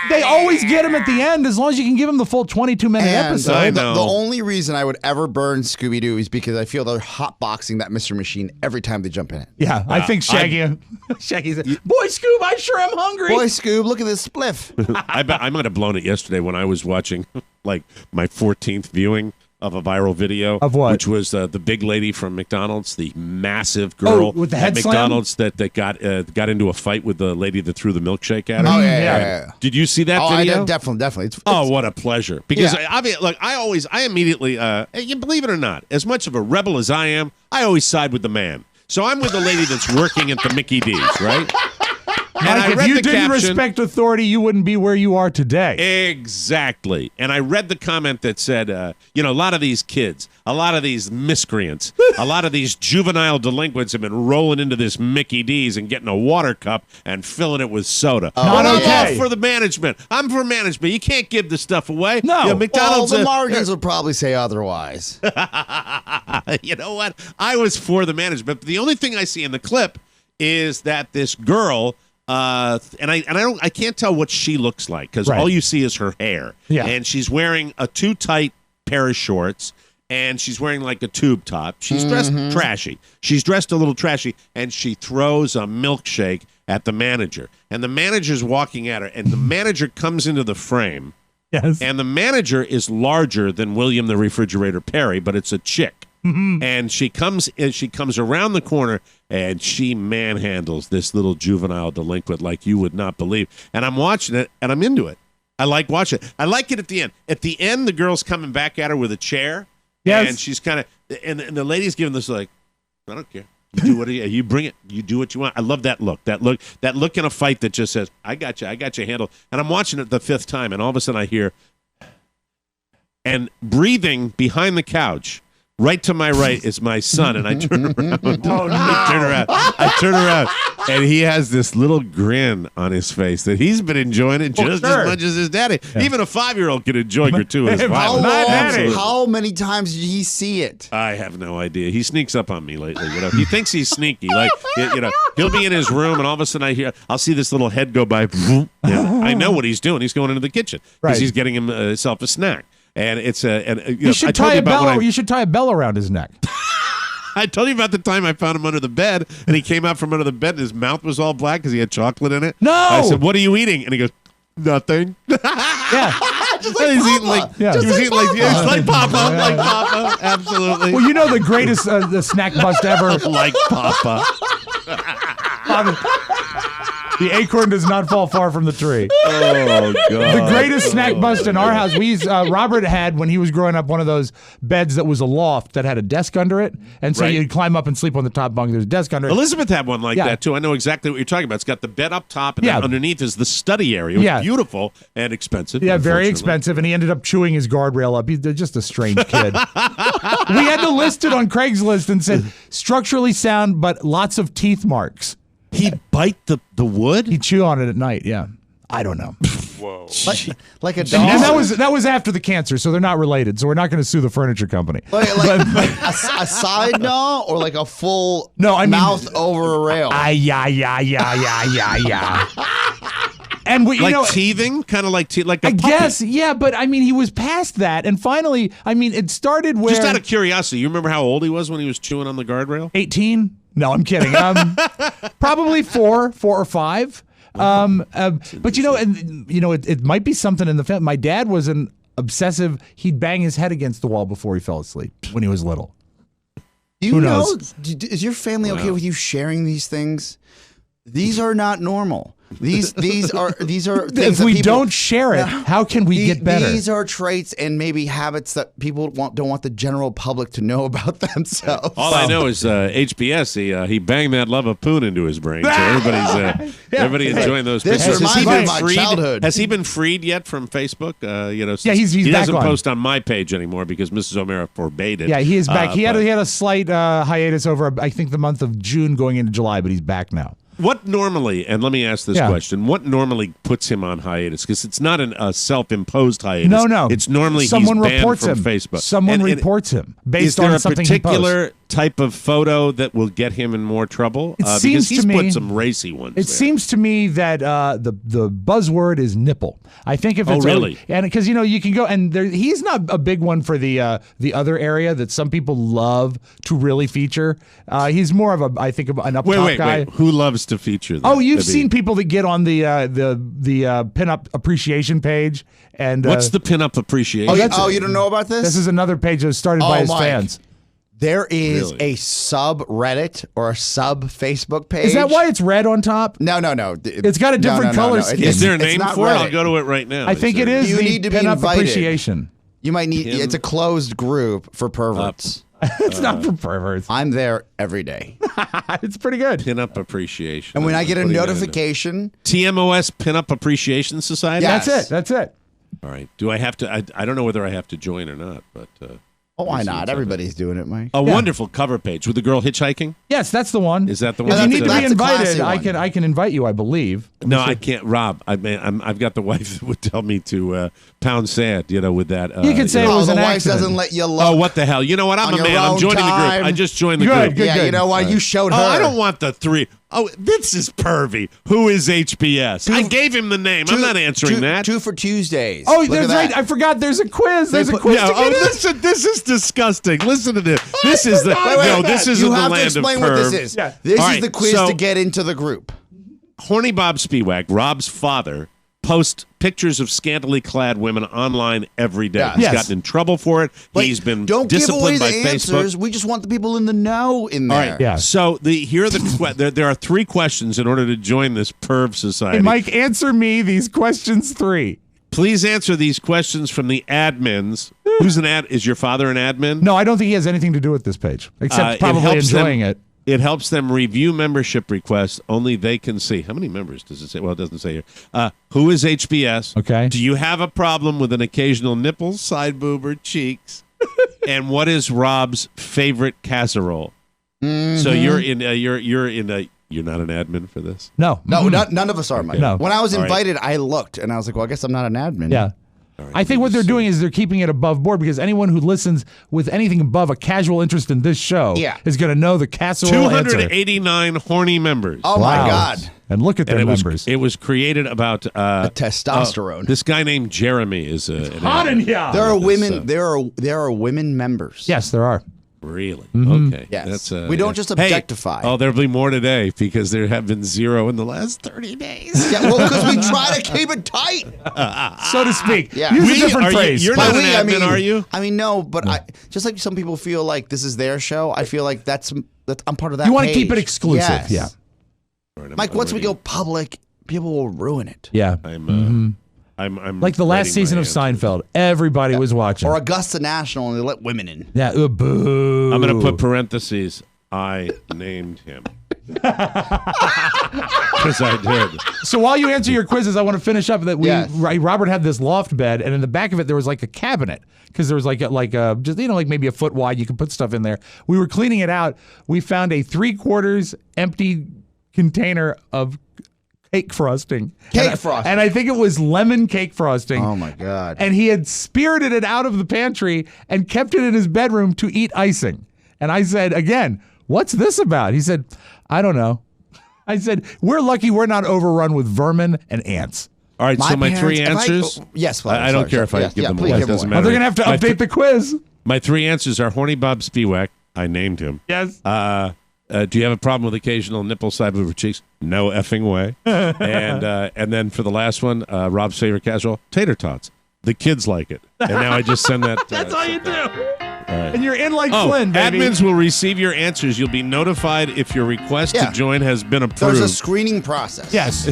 they always get him at the end as long as you can give him the full 22-minute And episode. I the, know. the only reason I would ever burn Scooby-Doo is because I feel they're hotboxing that Mystery Machine every time they jump in it. Yeah, I think Shaggy. Shaggy said, "Boy, Scoob, I sure am hungry." Boy, Scoob, look at this spliff. I bet I might have blown it yesterday when I was watching like my 14th viewing of a viral video Of what? which was the big lady from McDonald's, the massive girl with the at head slam? McDonald's that got into a fight with the lady that threw the milkshake at her. Oh, yeah. Did you see that Oh, I video? did, definitely. It's, What a pleasure! Because Yeah. I immediately, you believe it or not, as much of a rebel as I am, I always side with the man. So I'm with the lady that's working at the Mickey D's, right? And I Mike, if read you the didn't caption- respect authority, you wouldn't be where you are today. Exactly. And I read the comment that said, a lot of these kids, a lot of these miscreants, a lot of these juvenile delinquents have been rolling into this Mickey D's and getting a water cup and filling it with soda. Not I'm okay. all for the management. I'm for management. You can't give the stuff away. No. well, McDonald's. the margins would probably say otherwise. You know what? I was for the management. But the only thing I see in the clip is that this girl. I can't tell what she looks like because Right. all you see is her hair. Yeah. And she's wearing a too tight pair of shorts, and she's wearing like a tube top. She's dressed trashy. She's dressed a little trashy, and she throws a milkshake at the manager. And the manager's walking at her, and the manager comes into the frame, Yes. and the manager is larger than William the Refrigerator Perry, but it's a chick. And she comes around the corner and she manhandles this little juvenile delinquent like you would not believe. And I'm watching it and I'm into it. I like watching it. I like it at the end. At the end, the girl's coming back at her with a chair. Yes. And she's kind of and the lady's giving this like, I don't care. You do what you bring it. You do what you want. I love that look. That look in a fight that just says, "I got you handled." And I'm watching it the 5th time, and all of a sudden I hear, and breathing behind the couch. Right to my right is my son, and I turn around. I turn around, and he has this little grin on his face that he's been enjoying it just as much as his daddy. Yeah. Even a 5-year-old can enjoy gratuitous violence. How many times did he see it? I have no idea. He sneaks up on me lately. He thinks he's sneaky. Like he'll be in his room, and all of a sudden I'll see this little head go by. And I know what he's doing. He's going into the kitchen because he's getting himself a snack. And it's you should tie a bell. You should tie a bell around his neck. I told you about the time I found him under the bed, and he came out from under the bed, and his mouth was all black because he had chocolate in it. No, I said, "What are you eating?" And he goes, "Nothing." Yeah, just like Papa. It's like Papa, like Papa, absolutely. Well, you know the greatest the snack bust ever, like Papa. The acorn does not fall far from the tree. Oh, God. The greatest snack bust in our house. Robert had, when he was growing up, one of those beds that was a loft that had a desk under it. And so you'd climb up and sleep on the top bunk. There's a desk under it. Elizabeth had one like that, too. I know exactly what you're talking about. It's got the bed up top, and then underneath is the study area. It was beautiful and expensive. Yeah, very expensive. And he ended up chewing his guardrail up. He's just a strange kid. We had to list it on Craigslist and said, structurally sound, but lots of teeth marks. He'd bite the wood? He'd chew on it at night, yeah. I don't know. Whoa. Like a dog. And that was after the cancer, so they're not related. So we're not going to sue the furniture company. Like a side gnaw or like a full mouth over a rail? Yeah. And teething, kind of like like a I guess, yeah. But I mean, he was past that, and finally, I mean, it started where. Just out of curiosity, you remember how old he was when he was chewing on the guardrail? 18. No, I'm kidding. Probably 4 or 5. But it might be something in the family. My dad was an obsessive. He'd bang his head against the wall before he fell asleep when he was little. Who knows? Is your family okay with you sharing these things? These are not normal. These are things if we don't share it, how can we get better? These are traits and maybe habits that people don't want the general public to know about themselves. All I know is HBS. He banged that love of poon into his brain, so everybody enjoying those this pictures. Reminds me of my childhood. Has he been freed yet from Facebook? He's he back doesn't on. post on my page anymore because Mrs. O'Mara forbade it. Yeah, he is back. He had a slight hiatus over, I think, the month of June going into July, but he's back now. What normally, and let me ask this question, what normally puts him on hiatus? Because it's not a self-imposed hiatus. No. It's normally someone he's banned reports from him. Facebook. Someone reports him based on something he posts. Is there a particular type of photo that will get him in more trouble? It seems because he's to me, put some racy ones It seems to me that the buzzword is nipple. I think if it's really? And because you can go and he's not a big one for the other area that some people love to really feature. He's more of an up top guy. Wait. Who loves to feature that? Oh, you've seen people that get on the pinup appreciation page and what's the pinup appreciation? You don't know about this? This is another page that was started by his fans. There is a subreddit or a sub Facebook page. Is that why it's red on top? No. It's got a different color scheme. Is there a name for it? I'll go to it right now. I think it is. You need to be invited. Appreciation. You might need. It's a closed group for perverts. It's not for perverts. I'm there every day. It's pretty good. Pinup appreciation. And when I get a notification, TMOS Pinup Appreciation Society. Yes. That's it. All right. Do I have to? I don't know whether I have to join or not, but. Why not? Everybody's doing it, Mike. Wonderful cover page with the girl hitchhiking. Yes, that's the one. Is that the one? If you need to be invited, I I can invite you, I believe. No, I can't, Rob. I've got the wife that would tell me to pound sand. With that. You could say it was the an wife accident. doesn't let you look. Oh, what the hell? You know what? I'm a man. I'm joining the group. I just joined the group. Good. You know what? You showed her. Oh, I don't want the 3. Oh, this is pervy. Who is HBS? I gave him the name. I'm not answering that. 2 for Tuesdays. Oh, that's right. I forgot. There's a quiz. There's a quiz. Listen, this is disgusting. Listen to this. This is the This isn't the land of perv. You have to explain what this is. Yeah. This is the quiz to get into the group. Horny Bob Spiewak, Rob's father, posts pictures of scantily clad women online every day. Yes. He's gotten in trouble for it. He's been disciplined by Facebook. Answers. We just want the people in the know in there. All right. Yeah. So here are there are 3 questions in order to join this perv society. Hey, Mike, answer me these questions 3. Please answer these questions from the admins. Who's an ad? Is your father an admin? No, I don't think he has anything to do with this page, except probably enjoying it. It helps them review membership requests. Only they can see. How many members does it say? Well, it doesn't say here. Who is HBS? Okay. Do you have a problem with an occasional nipple, side boob, or cheeks? And what is Rob's favorite casserole? So you're in you're not an admin for this? No. None of us are, Mike. No. When I was All right. invited, I looked and I was like, well, I guess I'm not an admin. Yeah. Right, I think what they're doing is they're keeping it above board because anyone who listens with anything above a casual interest in this show is going to know the casserole answer. 289 horny members. Oh, my God. And look at their members. It was created about testosterone. This guy named Jeremy is hot in here. There are women. There are women members. Yes, there are. Really? Mm-hmm. Okay. Yes. We don't just objectify. Oh, there'll be more today because there have been 0 in the last 30 days. Yeah, well, because we try to keep it tight, so to speak. Yeah. Use a different phrase. You're not an admin, are you? I mean, no, but I just like some people feel like this is their show. I feel like I'm part of that. You want to page. keep it exclusive. Yes. Yeah. Right, Mike, once we go public, people will ruin it. Yeah. I'm like the last season of Seinfeld. Everybody was watching. Or Augusta National, and they let women in. Yeah. Boo. I'm going to put parentheses. I named him. Because I did. So while you answer your quizzes, I want to finish up that Robert had this loft bed, and in the back of it there was like a cabinet because there was like just like maybe a foot wide. You could put stuff in there. We were cleaning it out. We found a 3/4 empty container of cake frosting. And I think it was lemon cake frosting. Oh my God. And he had spirited it out of the pantry and kept it in his bedroom to eat icing. And I said, again, what's this about? He said, I don't know. I said, we're lucky we're not overrun with vermin and ants. All right, so my three answers. Yes, I don't care if I give them away. It doesn't matter. Oh, they're going to have to update the quiz. My 3 answers are Horny Bob Spiewak. I named him. Yes. Do you have a problem with occasional nipple, side boob, or cheeks? No effing way. And then for the last one, Rob's favorite casserole, tater tots. The kids like it. And now I just send that. That's all you do. Right. And you're in like Flynn, baby. Admins will receive your answers. You'll be notified if your request to join has been approved. There's a screening process. Yes.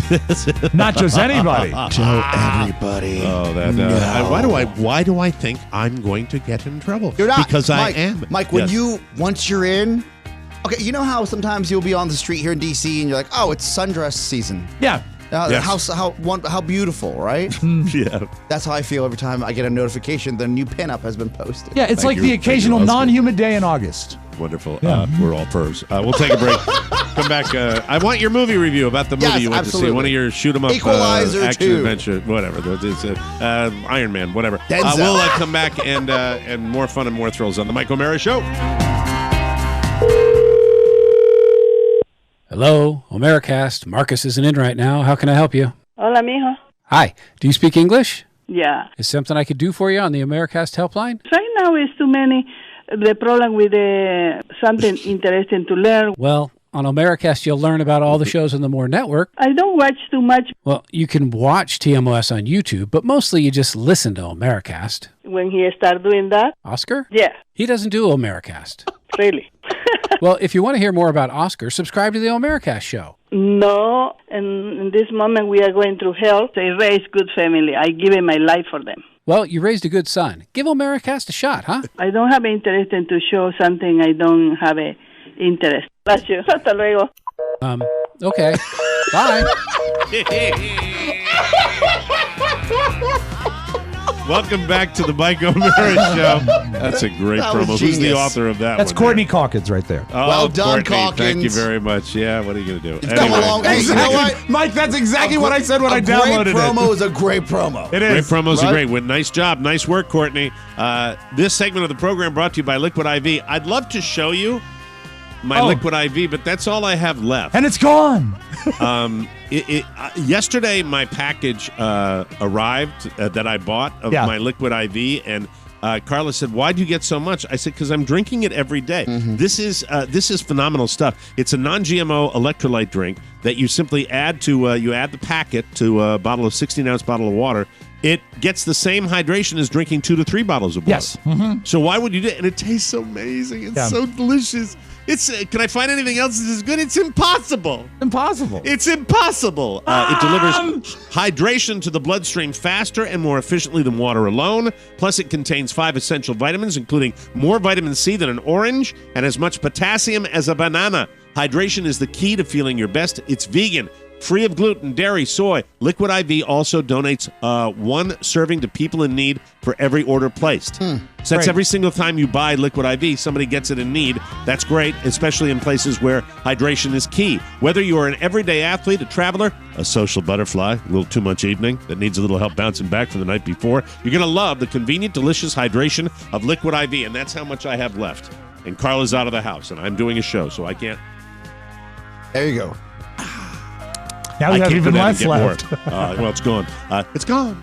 Not just anybody. Tell everybody. Oh, that. Why do I think I'm going to get in trouble? You're not. Because Mike, I am. Mike, once you're in. Okay, you know how sometimes you'll be on the street here in D.C. and you're like, oh, it's sundress season. Yeah. How beautiful, right? Yeah. That's how I feel every time I get a notification the new pinup has been posted. Yeah, it's like the occasional non-humid day in August. Wonderful. Yeah. We're all pervs. We'll take a break. Come back. I want your movie review about the movie you went to see. One of your shoot 'em up Equalizer action 2. adventure, whatever. It's Iron Man, whatever. Denzel. We'll come back and more fun and more thrills on the Mike O'Mara Show. Hello, Americast. Marcus isn't in right now. How can I help you? Hola, mijo. Hi. Do you speak English? Yeah. Is something I could do for you on the Americast helpline? Right now is too many. The problem with something interesting to learn. Well, on Americast, you'll learn about all the shows on the More Network. I don't watch too much. Well, you can watch TMOS on YouTube, but mostly you just listen to Americast. When he start doing that? Oscar? Yeah. He doesn't do Americast. Really? Well, if you want to hear more about Oscar, subscribe to the Americast show. No, and in this moment we are going through hell. I raise good family. I give my life for them. Well, you raised a good son. Give Americast a shot, huh? I don't have interest in to show something I don't have a interest. That's you. Hasta luego. Okay. Bye. Welcome back to the Mike O'Mara Show. That's a great promo. Who's the author of that That's one? Courtney Calkins right there. Oh, well done, Courtney, Calkins. Thank you very much. Yeah, what are you going to do? It's come along. Hey, you know what? Mike, that's exactly what I said when I downloaded it. A great promo is a great promo. It is. Great promos are great. Nice job. Nice work, Courtney. This segment of the program brought to you by Liquid IV. I'd love to show you my Liquid IV, but that's all I have left. And it's gone. Yesterday, my package arrived that I bought of my Liquid IV, and Carla said, "Why'd you get so much?" I said, "Because I'm drinking it every day. Mm-hmm. This is phenomenal stuff. It's a non-GMO electrolyte drink that you simply add to you add the packet to a 16-ounce bottle of water. It gets the same hydration as drinking 2 to 3 bottles of water. Yes. Mm-hmm. So why would you do it? And it tastes so amazing. It's so delicious. Can I find anything else that's as good? It's impossible. Impossible. It's impossible. It delivers hydration to the bloodstream faster and more efficiently than water alone. Plus, it contains 5 essential vitamins, including more vitamin C than an orange and as much potassium as a banana. Hydration is the key to feeling your best. It's vegan, free of gluten, dairy, soy. Liquid IV also donates 1 serving to people in need for every order placed. So that's Great. every single time you buy Liquid IV, somebody gets it in need. That's great, especially in places where hydration is key. Whether you are an everyday athlete, a traveler, a social butterfly, a little too much evening that needs a little help bouncing back from the night before, you're going to love the convenient, delicious hydration of Liquid IV, and that's how much I have left. And Carla's out of the house, and I'm doing a show, so I can't. There you go. Now we have even less left. Well, it's gone. It's gone.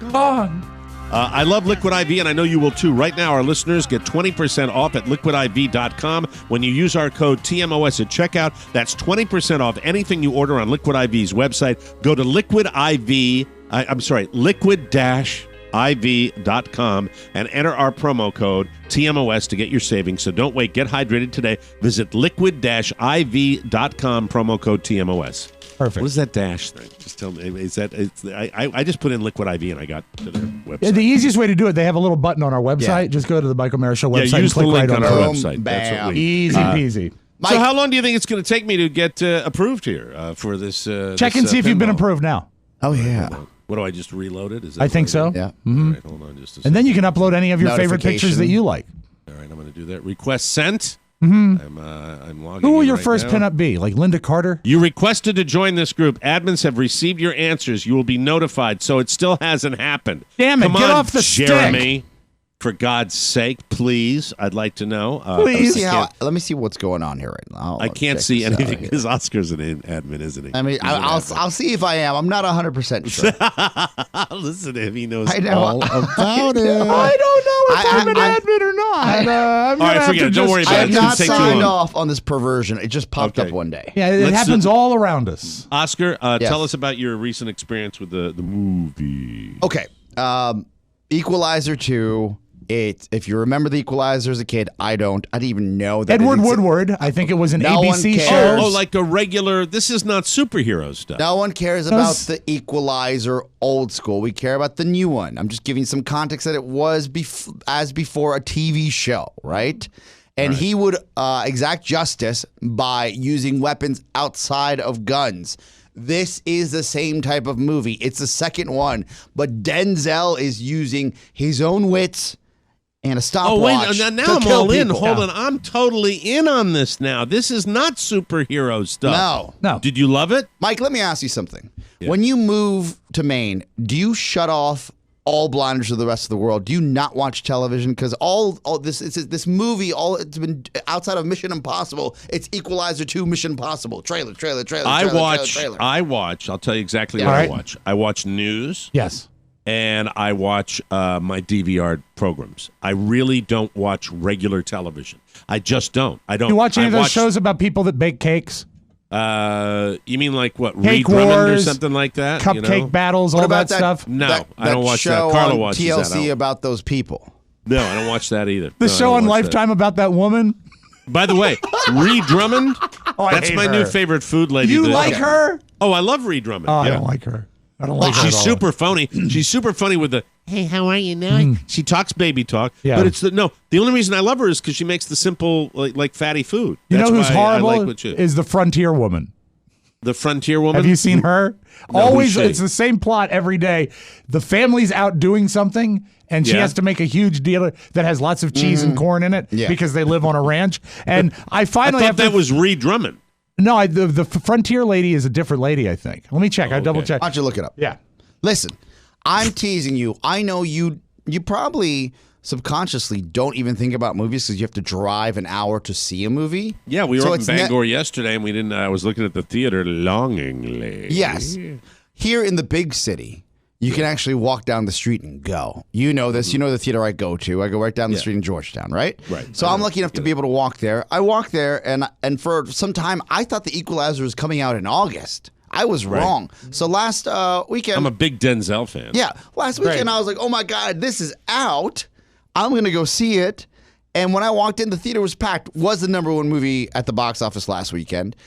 I love Liquid IV, and I know you will too. Right now, our listeners get 20% off at liquidiv.com when you use our code TMOS at checkout. That's 20% off anything you order on Liquid IV's website. Go to liquid-iv.com and enter our promo code TMOS to get your savings. So don't wait. Get hydrated today. Visit liquid-iv.com, promo code TMOS. Perfect. What is that dash thing? Just tell me. Is that? I just put in Liquid IV and I got to their website. Yeah, the easiest way to do it, they have a little button on our website. Yeah. Just go to the Michael Mara Show website use and click the link right on on our it. website. That's what we, Easy peasy. So how long do you think it's going to take me to get approved here for this? Check and see if you've been approved now. Oh, yeah. What do I just reload it? Is that I think so. Yeah. Mm-hmm. All right, hold on just a second. And then you can upload any of your favorite pictures that you like. All right, I'm going to do that. Request sent. Mm-hmm. I'm logging Who will in your right first now. pinup be? Like Linda Carter? You requested to join this group. Admins have received your answers. You will be notified. So it still hasn't happened. Damn it, Come get on, off the Jeremy. For God's sake, please. I'd like to know. Please. Let me see what's going on here right now. I can't see anything because Oscar's an admin, isn't he? I mean, I'll see if I am. I'm not 100% sure. Listen to him. He knows I know. all about it. I don't know if I'm an admin or not. I'm All right, gonna forget have it. to Don't just worry I about have it. not It's gonna take too signed long. off on this perversion. It just popped up one day. Yeah, it happens all around us. Oscar, Yes. tell us about your recent experience with the movie. Okay. Equalizer 2. If you remember The Equalizer as a kid, I don't. I didn't even know that. Edward Woodward, I think it was an No one ABC cares. show. Oh, like a regular. This is not superhero stuff. No one cares about the Equalizer old school. We care about the new one. I'm just giving you some context that it was before a TV show, right? And he would exact justice by using weapons outside of guns. This is the same type of movie. It's the second one, but Denzel is using his own wits and a stopwatch. Oh, wait, now to I'm kill all in. people. Hold on. I'm totally in on this now. This is not superhero stuff. No. Did you love it? Mike, let me ask you something. When you move to Maine, do you shut off all blinders to the rest of the world? Do you not watch television? Because all this movie, it's been outside of Mission Impossible. It's Equalizer 2, Mission Impossible. Trailer. I watch. I'll tell you exactly what I watch. I watch news. Yes. And I watch my DVR programs. I really don't watch regular television. I just don't. I don't. You watch any I of those watch- shows about people that bake cakes? You mean like what? Cake Reed Drummond or Wars, something like that? Cupcake battles, all that stuff? No, I don't watch show that. Carla on watches TLC that. about those people. No, I don't watch that either. The No, I show don't on watch Lifetime about that woman? that. By the way, Reed Drummond. I That's hate my her. new favorite food lady. You that- like her? Oh, I love Reed Drummond. Oh, I Yeah. don't like her. I don't like her She's at all. super funny. She's super funny with the "Hey, how are you now?" She talks baby talk. Yeah. But it's the only reason I love her is because she makes the simple like fatty food. You That's know who's why I horrible? like what she- Is the Frontier Woman. the Frontier Woman. Have you seen her? No, Always, who's she? it's the same plot every day. The family's out doing something, and she Yeah. has to make a huge deal that has lots of cheese and corn in it because they live on a ranch. And I finally I have thought that was Reed Drummond. No, the Frontier lady is a different lady, I think. Let me check. I double check. Why don't you look it up? Yeah. Listen, I'm teasing you. I know you probably subconsciously don't even think about movies because you have to drive an hour to see a movie. Yeah, we were So up in it's Bangor yesterday, and we didn't. I was looking at the theater longingly. Yes. Here in the big city, you can actually walk down the street and go. You know this. You know the theater I go to. I go right down the street in Georgetown, right? Right. So I'm lucky enough to be able to walk there. I walk there, and for some time, I thought The Equalizer was coming out in August. I was wrong. So last weekend... I'm a big Denzel fan. Yeah. Last weekend, I was like, oh, my God, this is out. I'm going to go see it. And when I walked in, the theater was packed. Was the number one movie at the box office last weekend.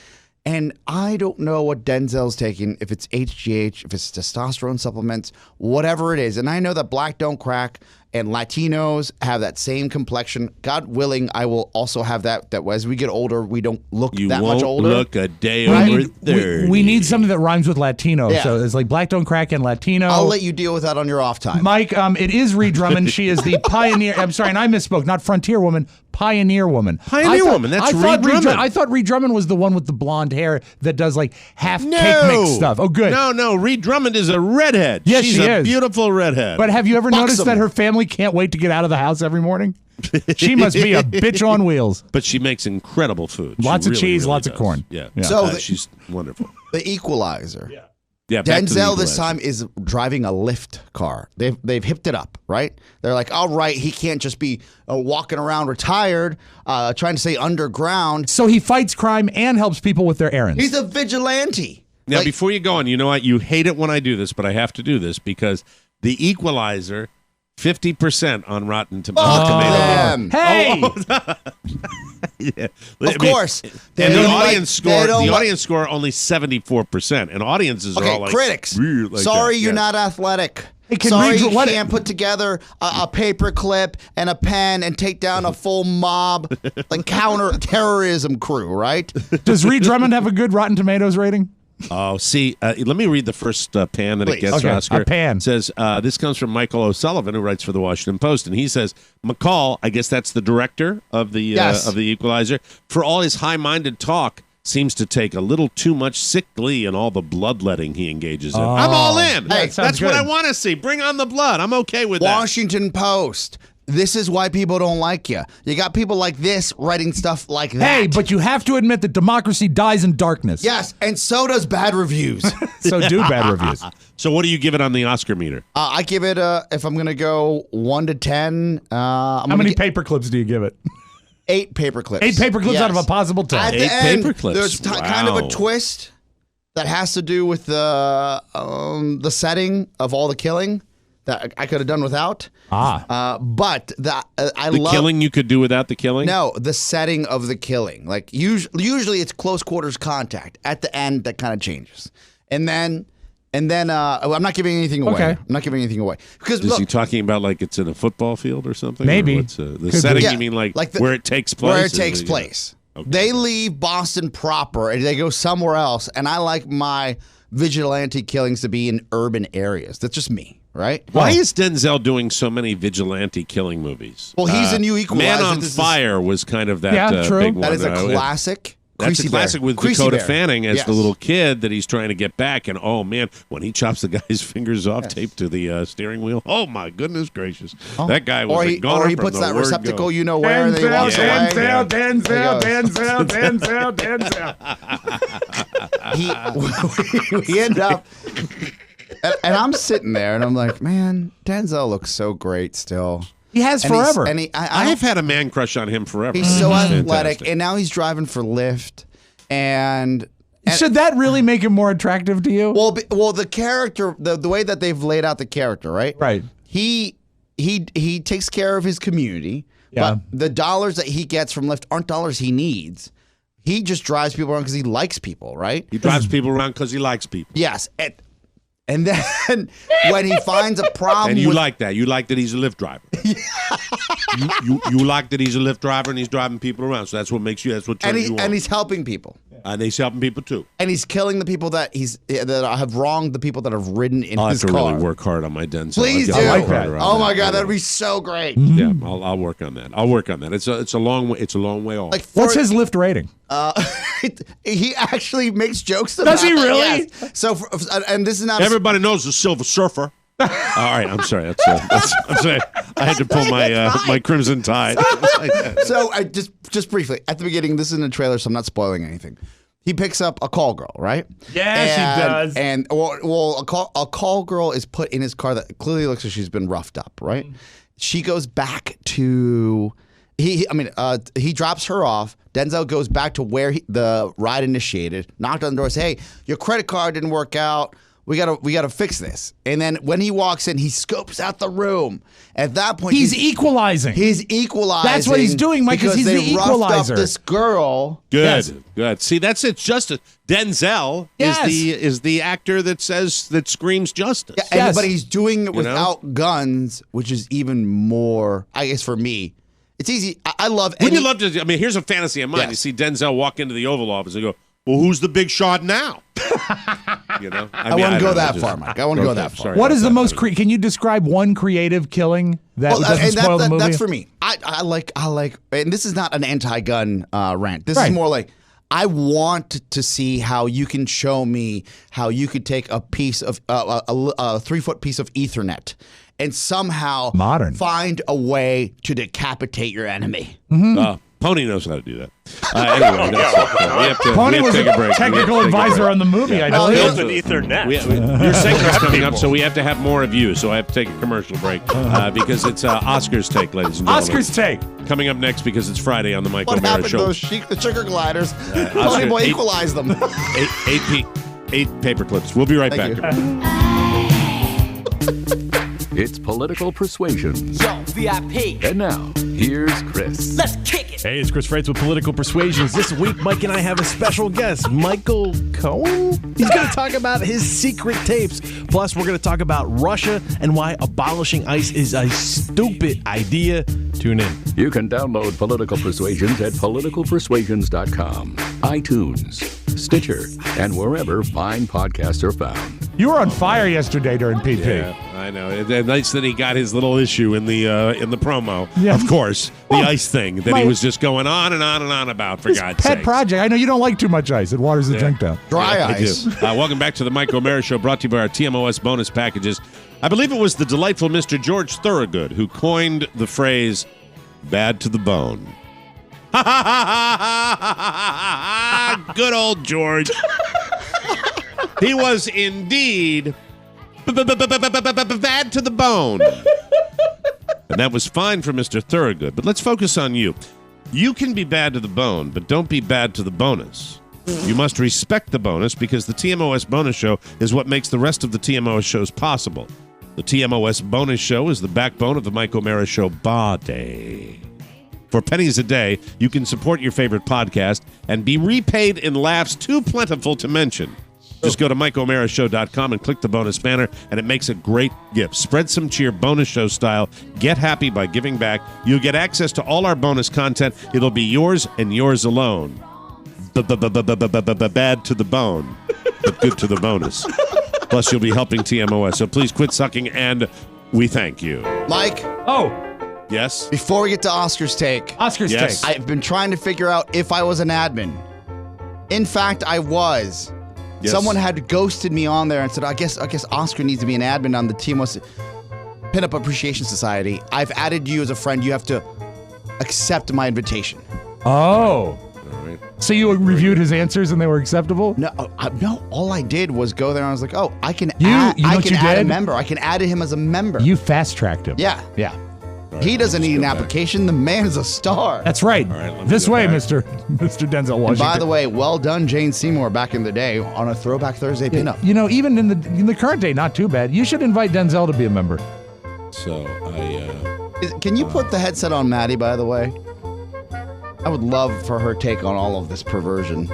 And I don't know what Denzel's taking, if it's HGH, if it's testosterone supplements, whatever it is. And I know that Black Don't Crack and Latinos have that same complexion. God willing, I will also have that as we get older, we don't look that much older. You won't look a day over 30. We need something that rhymes with Latino. Yeah. So it's like Black Don't Crack and Latino. I'll let you deal with that on your off time. Mike, it is Ree Drummond. She is the pioneer. I'm sorry, and I misspoke. Not frontier woman, pioneer woman. Pioneer woman. That's Ree Drummond. I thought Ree Drummond was the one with the blonde hair that does like half cake mix stuff. Oh, good. No. Ree Drummond is a redhead. Yes, She's she a is. beautiful redhead. But have you ever noticed that her family can't wait to get out of the house every morning? She must be a bitch on wheels. But she makes incredible food. Lots She of really, cheese, really lots does. of corn. Yeah. So she's wonderful. The Equalizer. Yeah, back to the Denzel this Equalizer. time is driving a lift car. They've hipped it up, right? They're like, all right, he can't just be walking around retired, trying to stay underground. So he fights crime and helps people with their errands. He's a vigilante. Now, before you go on, you know what? You hate it when I do this, but I have to do this because The Equalizer, 50% on Rotten Tomatoes. Hey! Yeah. Of course. And the audience score only 74%, and audiences are all like critics. Like sorry, that. you're Yes. not athletic. Hey, Sorry, you can't put together a paper clip and a pen and take down a full mob, like counter-terrorism crew, right? Does Ree Drummond have a good Rotten Tomatoes rating? Oh, see, let me read the first pan that it gets, Okay, Oscar. a pan. It says, this comes from Michael O'Sullivan, who writes for the Washington Post, and he says, McCall, I guess that's the director of the Equalizer, for all his high-minded talk, seems to take a little too much sick glee in all the bloodletting he engages in. I'm all in. Hey, that's what I want to see. Bring on the blood. I'm okay with that. Washington Post. This is why people don't like you. You got people like this writing stuff like that. Hey, but you have to admit that democracy dies in darkness. Yes, and so does bad reviews. So do bad reviews. So what do you give it on the Oscar meter? I give it, if I'm going to go 1 to 10. How many paper clips do you give it? 8 paper clips. 8 paper clips out of a possible 10. At the 8 end, paper clips. There's kind of a twist that has to do with the setting of all the killing that I could have done without. But I love killing you could do without the killing? No, the setting of the killing. Like usually it's close quarters contact. At the end, that kind of changes, and then I'm not giving anything away. Okay. I'm not giving anything away because Is look, he talking about like it's in a football field or something? Maybe. Or what's, the setting, Yeah, you mean like the- where it takes place? where it takes place. Okay. They leave Boston proper and they go somewhere else. And I like my vigilante killings to be in urban areas. That's just me, right? Why is Denzel doing so many vigilante killing movies? Well, he's a new Equalizer. Man on This is- Fire was kind of that Yeah, true. big one. That is a classic. That's Creasy a classic Bear. with Creasy Dakota Bear. Fanning as Yes. the little kid that he's trying to get back. And oh, man, when he chops the guy's fingers off taped to the steering wheel, oh, my goodness gracious. That guy was a goner Or he from puts the that word receptacle, go. you know where, and then he walks away. We end up, and I'm sitting there, and I'm like, man, Denzel looks so great still. He has And he's- forever. And he, I've had a man crush on him forever. he's so athletic, fantastic. and now he's driving for Lyft, and Should that really make him more attractive to you? well, the character, the way that they've laid out the character, right? Right. He takes care of his community, Yeah. but the dollars that he gets from Lyft aren't dollars he needs. He just drives people around because he likes people, right? He drives people around because he likes people. Yes. And then when he finds a problem, And you with, like that. You like that he's a Lyft driver. you like that he's a Lyft driver and he's driving people around. So that's what makes you, that's what turns you on. and he's helping people. And he's helping people too. And he's killing the people that have wronged the people that have ridden in I'll his have to car. really work hard on my Denzel. Please do. I'll get like harder that. on Oh my that. God, that'd be so great. Yeah, I'll work on that. I'll work on that. It's a long way. It's a long way off. Like What's his Lyft rating? he actually makes jokes about Does he it, really? yes. So, and this is not. Everybody knows the Silver Surfer. All right, I'm sorry. I'm sorry. I had to pull my my Crimson Tide. So I just briefly at the beginning. This is in the trailer, so I'm not spoiling anything. He picks up a call girl, right? Yes, he does. And a call girl is put in his car that clearly looks like she's been roughed up, right? She goes back to he drops her off. Denzel goes back to where the ride initiated, knocked on the door, says, "Hey, your credit card didn't work out. we gotta fix this. And then when he walks in, he scopes out the room. At that point, he's equalizing. He's equalizing. That's what he's doing, Mike, because he's the equalizer. Roughed up this girl. Good. See, that's it. Justice. Denzel is the actor that screams justice. Yeah, but he's doing it without guns, which is even more. I guess for me, it's easy. I love. Wouldn't you love to? I mean, here's a fantasy of mine. Yes. You see Denzel walk into the Oval Office and go, "Well, who's the big shot now?" I wouldn't go that far, Mike. I wouldn't go that far. What is the most? Can you describe one creative killing that doesn't spoil the movie? That's for me. I like, and this is not an anti-gun rant. This is more like, I want to see how you can show me how you could take a piece of a 3-foot piece of Ethernet and somehow find a way to decapitate your enemy. Pony knows how to do that. Anyway, Pony was a technical advisor on the movie. I know. Built an Ethernet. Your segment's coming up, so we have to have more of you. So I have to take a commercial break because it's Oscar's Take, ladies and gentlemen. Oscar's Take. Coming up next because it's Friday on the Mike What O'Mara happened Show. to the sugar gliders? Pony Boy equalized them. 8 paper clips. We'll be right back. It's Political Persuasions. Yo, VIP. And now, here's Chris. Let's kick it. Hey, it's Chris Freitz with Political Persuasions. This week, Mike and I have a special guest, Michael Cohen. He's going to talk about his secret tapes. Plus, we're going to talk about Russia and why abolishing ICE is a stupid idea. Tune in. You can download Political Persuasions at politicalpersuasions.com, iTunes, Stitcher, and wherever fine podcasts are found. You were on fire yesterday during PP. Yeah, I know. It's nice that he got his little issue in the promo. Yeah. Of course, the ice thing that he was just going on and on and on about, for God's sake. Pet project. I know you don't like too much ice. It waters the drink down. Dry ice. I do. Welcome back to the Mike O'Mara Show, brought to you by our TMOS bonus packages. I believe it was the delightful Mr. George Thorogood who coined the phrase "bad to the bone." Good old George. He was indeed bad to the bone. And that was fine for Mr. Thorogood. But let's focus on you. You can be bad to the bone, but don't be bad to the bonus. You must respect the bonus because the TMOS bonus show is what makes the rest of the TMOS shows possible. The TMOS bonus show is the backbone of the Mike O'Mara Show body. For pennies a day, you can support your favorite podcast and be repaid in laughs too plentiful to mention. Just go to MikeO'MaraShow.com and click the bonus banner, and it makes a great gift. Spread some cheer bonus show style. Get happy by giving back. You'll get access to all our bonus content. It'll be yours and yours alone. Bad to the bone, but good to the bonus. Plus, you'll be helping TMOS. So please quit sucking, and we thank you. Mike. Oh. Yes? Before we get to Oscar's Take. Oscar's Take. I've been trying to figure out if I was an admin. In fact, I was. Yes. Someone had ghosted me on there and said, I guess Oscar needs to be an admin on the TMOS Pinup Appreciation Society. I've added you as a friend. You have to accept my invitation. Oh. So you reviewed his answers and they were acceptable? No. All I did was go there and I was like, oh, I can add a member. I can add him as a member. You fast-tracked him. Yeah. Yeah. Right, he doesn't need an application. The man is a star. That's right. This way, Mr. Denzel Washington. And by the way, well done, Jane Seymour, back in the day on a Throwback Thursday pinup. You know, even in the current day, not too bad. You should invite Denzel to be a member. So can you put the headset on Maddie, by the way? I would love for her take on all of this perversion.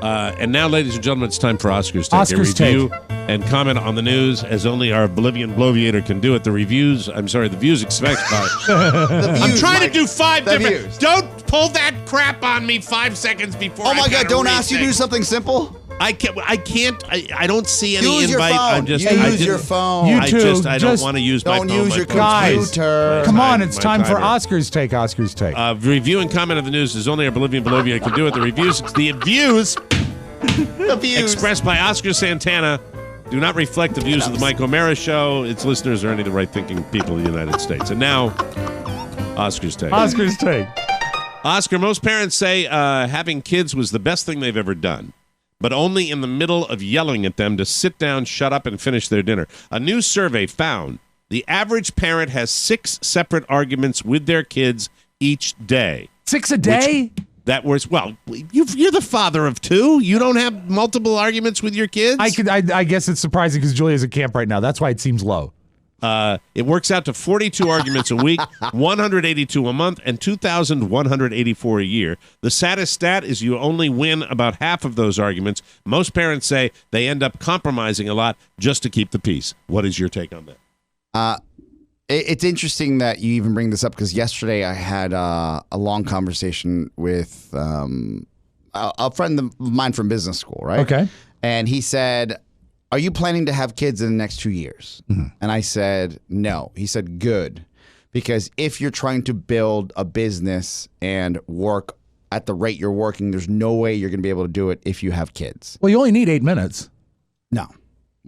And now, ladies and gentlemen, it's time for Oscar's Take. Oscar's a review and comment on the news as only our Bolivian bloviator can do it. The views expect by. I'm trying to do 5 different. Views. Don't pull that crap on me 5 seconds before. Oh my God! Don't ask you to do something simple. I can't. I don't see any use invite. Your phone. Use your phone. I don't want to use my phone. Don't use your computer. Come on, it's time for Oscar's Take. Oscar's Take. Review and comment of the news is only our Bolivian bloviator can do it. The views expressed by Oscar Santana do not reflect the views of the Mike O'Mara Show, its listeners, or any of the right-thinking people of the United States. And now, Oscar's Take. Oscar's Take. Oscar, most parents say having kids was the best thing they've ever done, but only in the middle of yelling at them to sit down, shut up, and finish their dinner. A new survey found the average parent has 6 separate arguments with their kids each day. 6 a day? that was, well, you're the father of two. You don't have multiple arguments with your kids? I guess it's surprising because Julia's at camp right now. That's why it seems low. It works out to 42 arguments a week, 182 a month, and 2,184 a year. The saddest stat is you only win about half of those arguments. Most parents say they end up compromising a lot just to keep the peace. What is your take on that? It's interesting that you even bring this up because yesterday I had a long conversation with a friend of mine from business school, right? Okay. And he said, "Are you planning to have kids in the next 2 years?" Mm-hmm. And I said, "No." He said, "Good. Because if you're trying to build a business and work at the rate you're working, there's no way you're going to be able to do it if you have kids." Well, you only need 8 minutes. No.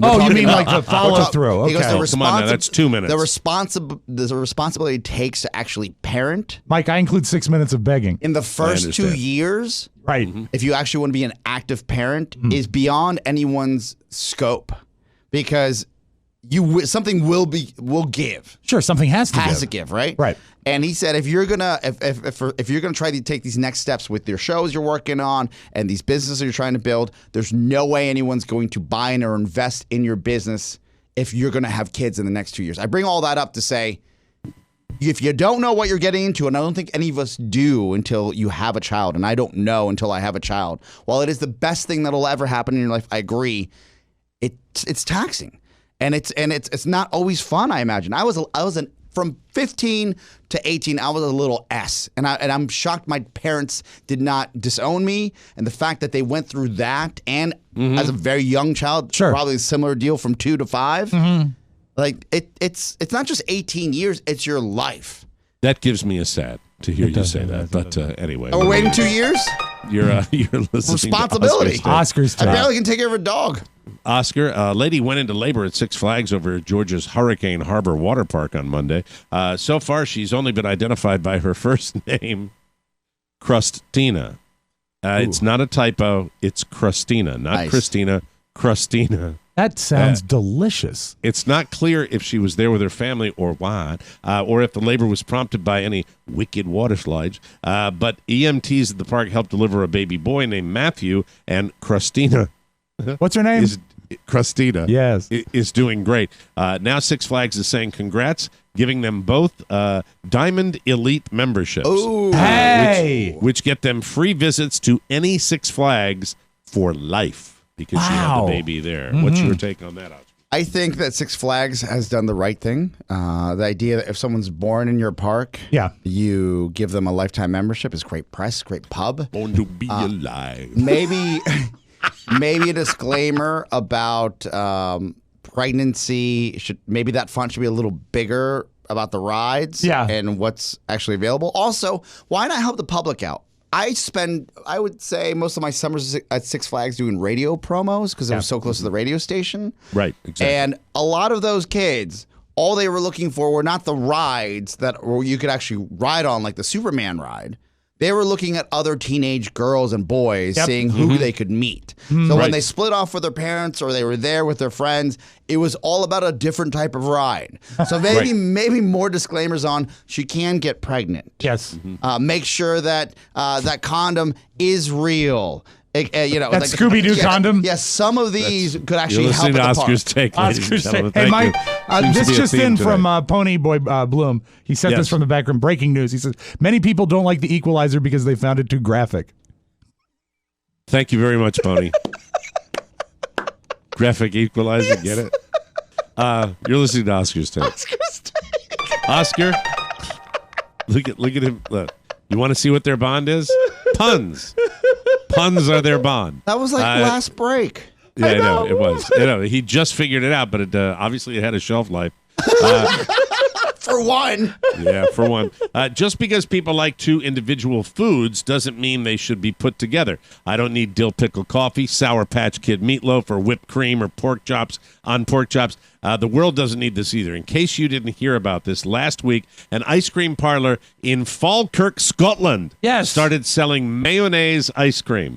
Oh, you mean like the follow through? He goes, Okay. Come on now, that's 2 minutes. The responsibility it takes to actually parent Mike, I include 6 minutes of begging. in the first 2 understand. years, Right. if you actually want to be an active parent, is beyond anyone's scope because something will give. Sure, something has to Has give. to give, right? Right. And he said, if you're gonna try to take these next steps with your shows you're working on and these businesses you're trying to build, there's no way anyone's going to buy in or invest in your business if you're gonna have kids in the next 2 years. I bring all that up to say, if you don't know what you're getting into, and I don't think any of us do until you have a child, and I don't know until I have a child. While it is the best thing that'll ever happen in your life, I agree. It's taxing, and it's not always fun. I imagine from 15 to 18, I was a little S, and I'm shocked my parents did not disown me, and the fact that they went through that, and as a very young child, probably a similar deal from 2 to 5. Like it's not just 18 years; it's your life. That gives me a sad to hear you say that. But anyway, we're waiting 2 years. You're listening. Responsibility. To Oscar's I time. barely can take care of a dog. Oscar, a lady went into labor at Six Flags over Georgia's Hurricane Harbor Water Park on Monday. So far, she's only been identified by her first name, Crustina. It's not a typo. It's Crustina, not Nice. Christina. Crustina. That sounds delicious. It's not clear if she was there with her family or why, or if the labor was prompted by any wicked water slides. But EMTs at the park helped deliver a baby boy named Matthew, and Crustina. What's her name? Crustina. Yes. Is doing great. Now Six Flags is saying congrats, giving them both Diamond Elite memberships. Ooh. Hey! Which get them free visits to any Six Flags for life because she had the Wow. baby there. What's your take on that, Oscar? I think that Six Flags has done the right thing. The idea that if someone's born in your park, you give them a lifetime membership is great press, great pub. Born to be alive. Maybe a disclaimer about pregnancy. Maybe that font should be a little bigger about the rides and what's actually available. Also, why not help the public out? I would say, most of my summers at Six Flags doing radio promos because I was so close to the radio station. Right, exactly. And a lot of those kids, all they were looking for were not the rides that you could actually ride on, like the Superman ride. They were looking at other teenage girls and boys, seeing who they could meet. So when they split off with their parents or they were there with their friends, it was all about a different type of ride. So maybe more disclaimers on she can get pregnant. Yes. Make sure that that condom is real. That Scooby-Doo condom? Yes, some of these could actually You're help listening at to the Oscar's park. take, ladies and Oscar's gentlemen. Hey, Thank Mike, you. Seems this to be a just theme in today. from Pony Boy Bloom. He sent Yes. this from the background. Breaking news. He says, many people don't like the Equalizer because they found it too graphic. Thank you very much, Pony. Graphic equalizer, get it? You're listening to Oscar's take. Oscar, look at him. Look, you want to see what their bond is? Puns. Puns are their bond. That was like last break. Yeah, I know it was. He just figured it out, but obviously it had a shelf life. For one. Yeah, for one. Just because people like two individual foods doesn't mean they should be put together. I don't need dill pickle coffee, Sour Patch Kid meatloaf, or whipped cream or pork chops on pork chops. The world doesn't need this either. In case you didn't hear about this, last week, an ice cream parlor in Falkirk, Scotland, started selling mayonnaise ice cream.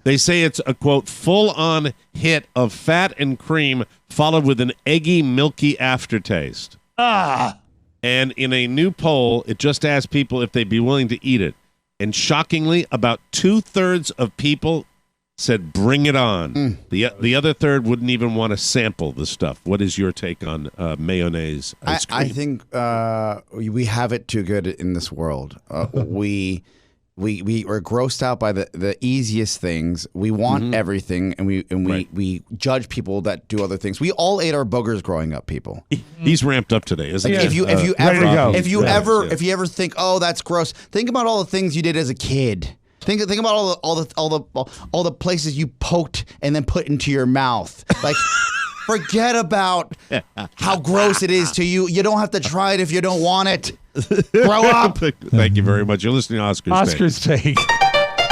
They say it's a, quote, full-on hit of fat and cream followed with an eggy, milky aftertaste. And in a new poll, it just asked people if they'd be willing to eat it. and shockingly, about 2/3 of people said, bring it on. The other third wouldn't even want to sample the stuff. What is your take on mayonnaise ice cream? I think we have it too good in this world. We are grossed out by the easiest things. We want everything, and we judge people that do other things. We all ate our boogers growing up, people. He's ramped up today, isn't he? If you ever think, oh, that's gross, think about all the things you did as a kid. Think about all the places you poked and then put into your mouth. Like, forget about how gross it is to you. You don't have to try it if you don't want it. Grow up. Thank you very much. You're listening to Oscar's Take.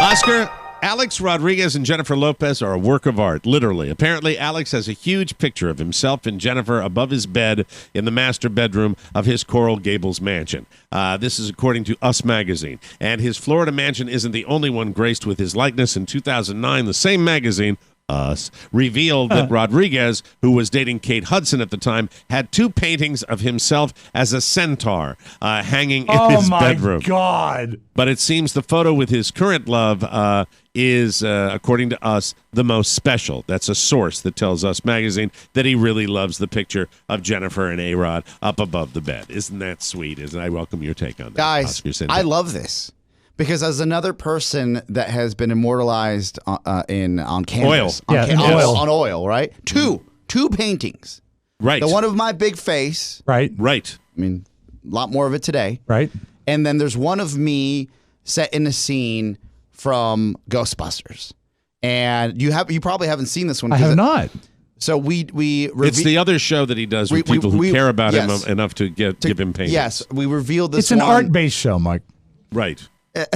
Oscar, Alex Rodriguez and Jennifer Lopez are a work of art, literally. Apparently, Alex has a huge picture of himself and Jennifer above his bed in the master bedroom of his Coral Gables mansion. This is according to Us Magazine. And his Florida mansion isn't the only one graced with his likeness. In 2009, the same magazine, Us, revealed that Rodriguez, who was dating Kate Hudson at the time, had 2 paintings of himself as a centaur hanging in his bedroom. Oh, my God. But it seems the photo with his current love is, according to Us, the most special. That's a source that tells Us Magazine that he really loves the picture of Jennifer and A-Rod up above the bed. Isn't that sweet? I welcome your take on that. Guys, I love this. Because as another person that has been immortalized on canvas, on oil, right? Two paintings, right? The one of my big face, right? I mean, a lot more of it today, right? And then there's one of me set in a scene from Ghostbusters, and you probably haven't seen this one. I have not. So it's the other show that he does with people who care about him enough to give him paintings. Yes, we revealed this. It's an art-based show, Mike. Right. It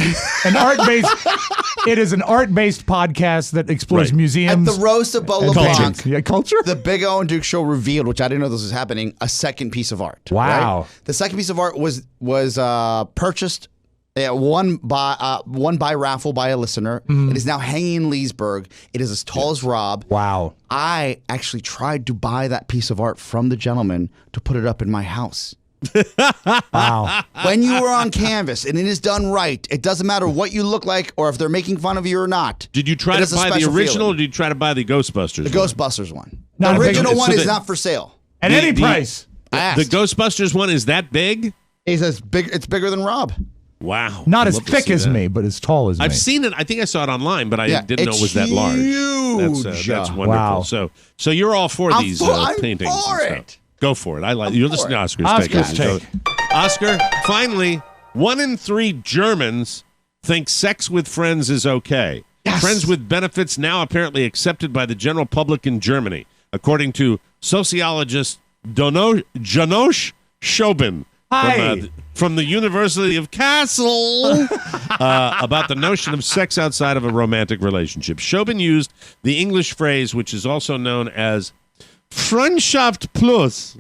is an art-based podcast that explores museums. At the Roast of Beau LeBlanc, culture. The Big O and Duke Show revealed, which I didn't know this was happening, a second piece of art. Wow. Right? The second piece of art was purchased, won by raffle by a listener. It is now hanging in Leesburg. It is as tall as Rob. Wow. I actually tried to buy that piece of art from the gentleman to put it up in my house. Wow. When you are on canvas and it is done right, it doesn't matter what you look like or if they're making fun of you or not. Did you try to buy the original or did you try to buy the Ghostbusters The Ghostbusters one. Not the original one is the- not for sale. At any price. I The asked. Ghostbusters one is that big? It's as big. It's bigger than Rob. Wow. Not I'd as love to thick see as that. me, but as tall as me. I've seen it. I think I saw it online, but I Yeah, didn't know it it's was that large. huge. That's wonderful. Wow. So you're all for I'm these I'm paintings. for and it. stuff. Go for it. You're listening to Oscar's Oscar's Take. Take. Oscar, finally, 1 in 3 Germans think sex with friends is okay. Yes. Friends with benefits now apparently accepted by the general public in Germany, according to sociologist Janosch Schobin from the University of Kassel about the notion of sex outside of a romantic relationship. Schobin used the English phrase, which is also known as Freundschaft plus,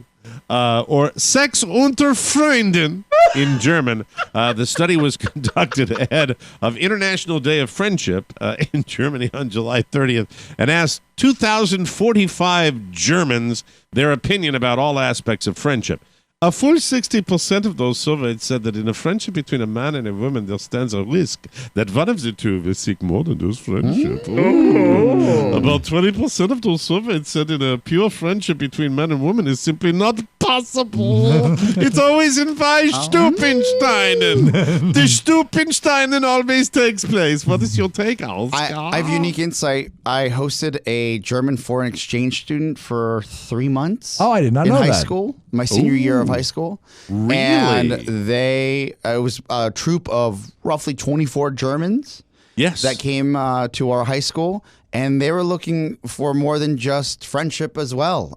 or Sex unter Freunden in German. The study was conducted ahead of International Day of Friendship in Germany on July 30th and asked 2,045 Germans their opinion about all aspects of friendship. A full 60% of those surveyed said that in a friendship between a man and a woman, there stands a risk that one of the two will seek more than those friendship. About 20% of those surveyed said in a pure friendship between man and woman is simply not possible. It always involves Stupinsteinen. The Stupinsteinen always takes place. What is your take, Oscar? I have unique insight. I hosted a German foreign exchange student for 3 months. Oh, I did not in know high that. school, my senior year of high school. Really? And it was a troop of roughly 24 Germans. Yes. That came to our high school, and they were looking for more than just friendship as well.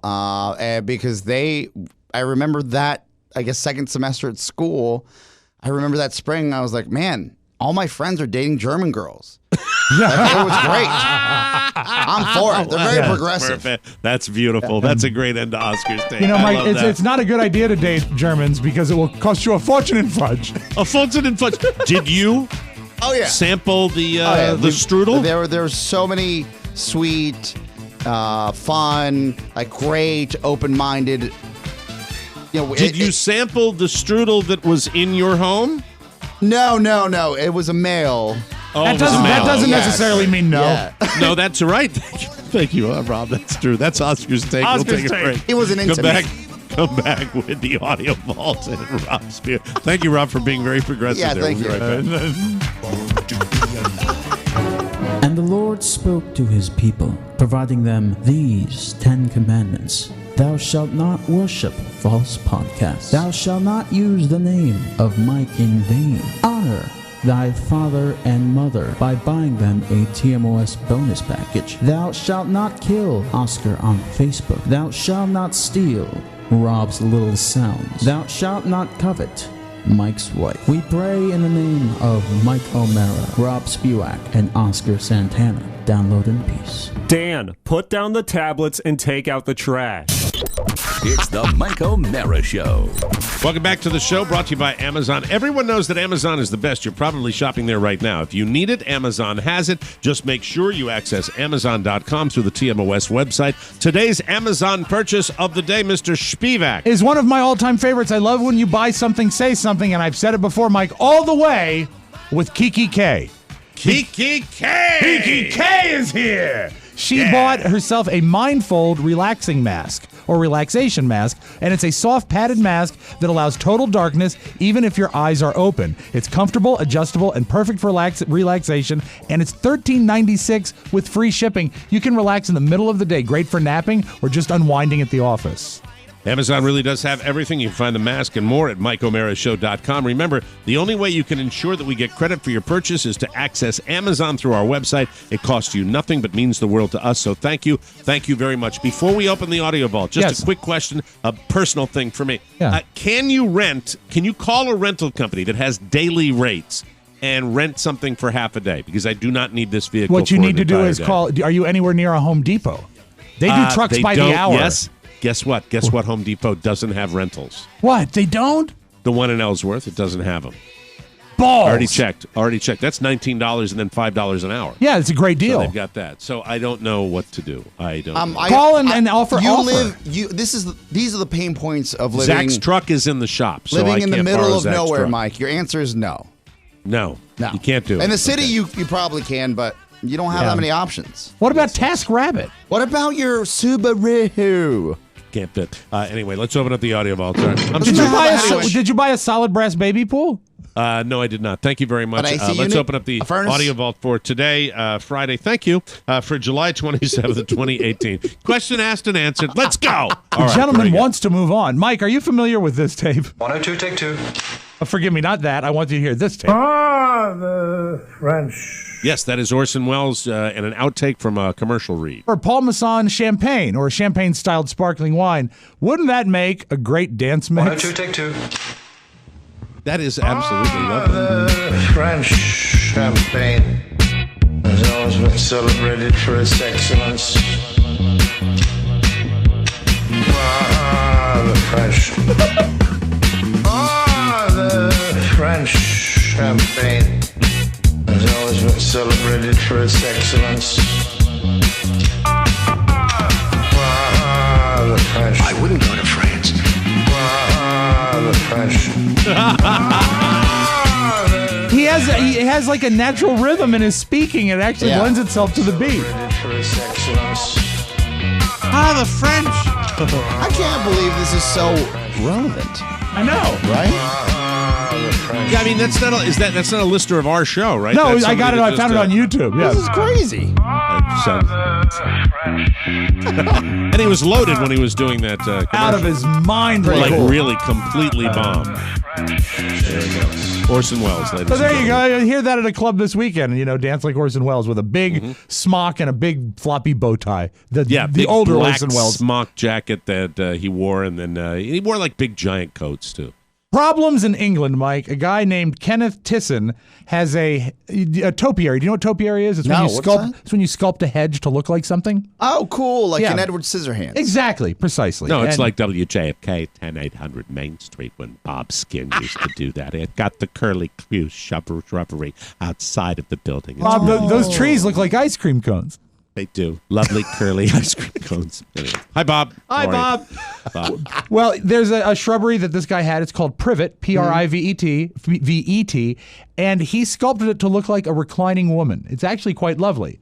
Because I remember that, I guess, second semester at school, I remember that spring, I was like, man, all my friends are dating German girls. Like, it was great. I'm for it. They're very progressive. Perfect. That's beautiful. That's a great end to Oscar's Take. You know, I Mike, love that. it's not a good idea to date Germans because it will cost you a fortune in fudge. A fortune in fudge. Did you sample the strudel? There were so many sweet, fun, like great, open-minded. Did you sample the strudel that was in your home? No. It was a male. Oh, That doesn't necessarily mean no. Yeah. No, that's right. Thank you, Rob. That's true. That's Oscar's take. We'll take a break. He wasn't into me. Come back with the audio vault and Rob Spear. Thank you, Rob, for being very progressive. Yeah, there. thank We'll be you. right back. And the Lord spoke to his people, providing them these 10 commandments. Thou shalt not worship false podcasts. Thou shalt not use the name of Mike in vain. Honor thy father and mother by buying them a TMOS bonus package. Thou shalt not kill Oscar on Facebook. Thou shalt not steal Rob's little sounds. Thou shalt not covet Mike's wife. We pray in the name of Mike O'Mara, Rob Spewak, and Oscar Santana. Download in peace. Dan, put down the tablets and take out the trash. It's the Mike O'Mara Show. Welcome back to the show, brought to you by Amazon. Everyone knows that Amazon is the best. You're probably shopping there right now. If you need it, Amazon has it. Just make sure you access Amazon.com through the TMOS website. Today's Amazon purchase of the day, Mr. Spivak, is one of my all-time favorites. I love when you buy something, say something, and I've said it before, Mike, all the way with Kiki K. Kiki K! Kiki K is here! She bought herself a Mindfold relaxing mask or relaxation mask, and it's a soft padded mask that allows total darkness even if your eyes are open. It's comfortable, adjustable, and perfect for relaxation, and it's $13.96 with free shipping. You can relax in the middle of the day, great for napping or just unwinding at the office. Amazon really does have everything. You can find the mask and more at MikeO'MaraShow.com. Remember, the only way you can ensure that we get credit for your purchase is to access Amazon through our website. It costs you nothing but means the world to us, so thank you. Thank you very much. Before we open the audio vault, just a quick question, a personal thing for me. Yeah. Can you call a rental company that has daily rates and rent something for half a day? Because I do not need this vehicle. What you for need to an do entire is day. call, are you anywhere near a Home Depot? They do trucks by the hour. Yes. Guess what? Guess what? Home Depot doesn't have rentals. What? They don't? The one in Ellsworth, it doesn't have them. Balls. Already checked. That's $19 and then $5 an hour. Yeah, it's a great deal. So they've got that. So I don't know what to do. I don't know. Call and offer. These are the pain points of living. Zach's truck is in the shop. So living I in the can't middle borrow of Zach's nowhere, truck. Mike. Your answer is no. No. You can't do it. In the city, you probably can, but you don't have that many options. What about TaskRabbit? What about your Subaru? Can't fit. Anyway, let's open up the audio vault. Sorry. Did you buy a solid brass baby pool? No, I did not. Thank you very much. Let's open up the audio vault for today, Friday. Thank you for July 27th, 2018. Question asked and answered. Let's go. The gentleman wants to move on. Mike, are you familiar with this tape? 102, take 2. Forgive me, not that. I want you to hear this tape. The French. Yes, that is Orson Welles and an outtake from a commercial read. For Paul Masson champagne or champagne-styled sparkling wine. Wouldn't that make a great dance mix? 102, take 2. That is absolutely lovely. French champagne has always been celebrated for its excellence. The French. The French champagne has always been celebrated for its excellence. The French. I wouldn't go to France. The French. He has like a natural rhythm in his speaking. It actually lends itself to the beat. The French. I can't believe this is so relevant. I know, right? Yeah, I mean that's not a listener of our show, right? No, That's I got it. I found it on YouTube. Yeah. This is crazy. And he was loaded when he was doing that. Out of his mind, like cool. really completely bombed. There we go. Orson Welles, ladies. So there you go. I hear that at a club this weekend. Dance like Orson Welles with a big smock and a big floppy bow tie. The older black Orson Welles smock jacket that he wore, and then he wore like big giant coats too. Problems in England, Mike. A guy named Kenneth Tisson has a topiary. Do you know what topiary is? It's when you sculpt. It's when you sculpt a hedge to look like something. Oh, cool! Like an Edward Scissorhands. Exactly, precisely. No, it's like WJFK 10800 Main Street when Bob Skin used to do that. It got the curly Q shrubbery outside of the building. Bob, those trees look like ice cream cones. They do. Lovely curly ice cream cones. Anyway. Hi, Bob. Hi, How are you? Bob. Well, there's a shrubbery that this guy had. It's called privet, Privet, and he sculpted it to look like a reclining woman. It's actually quite lovely.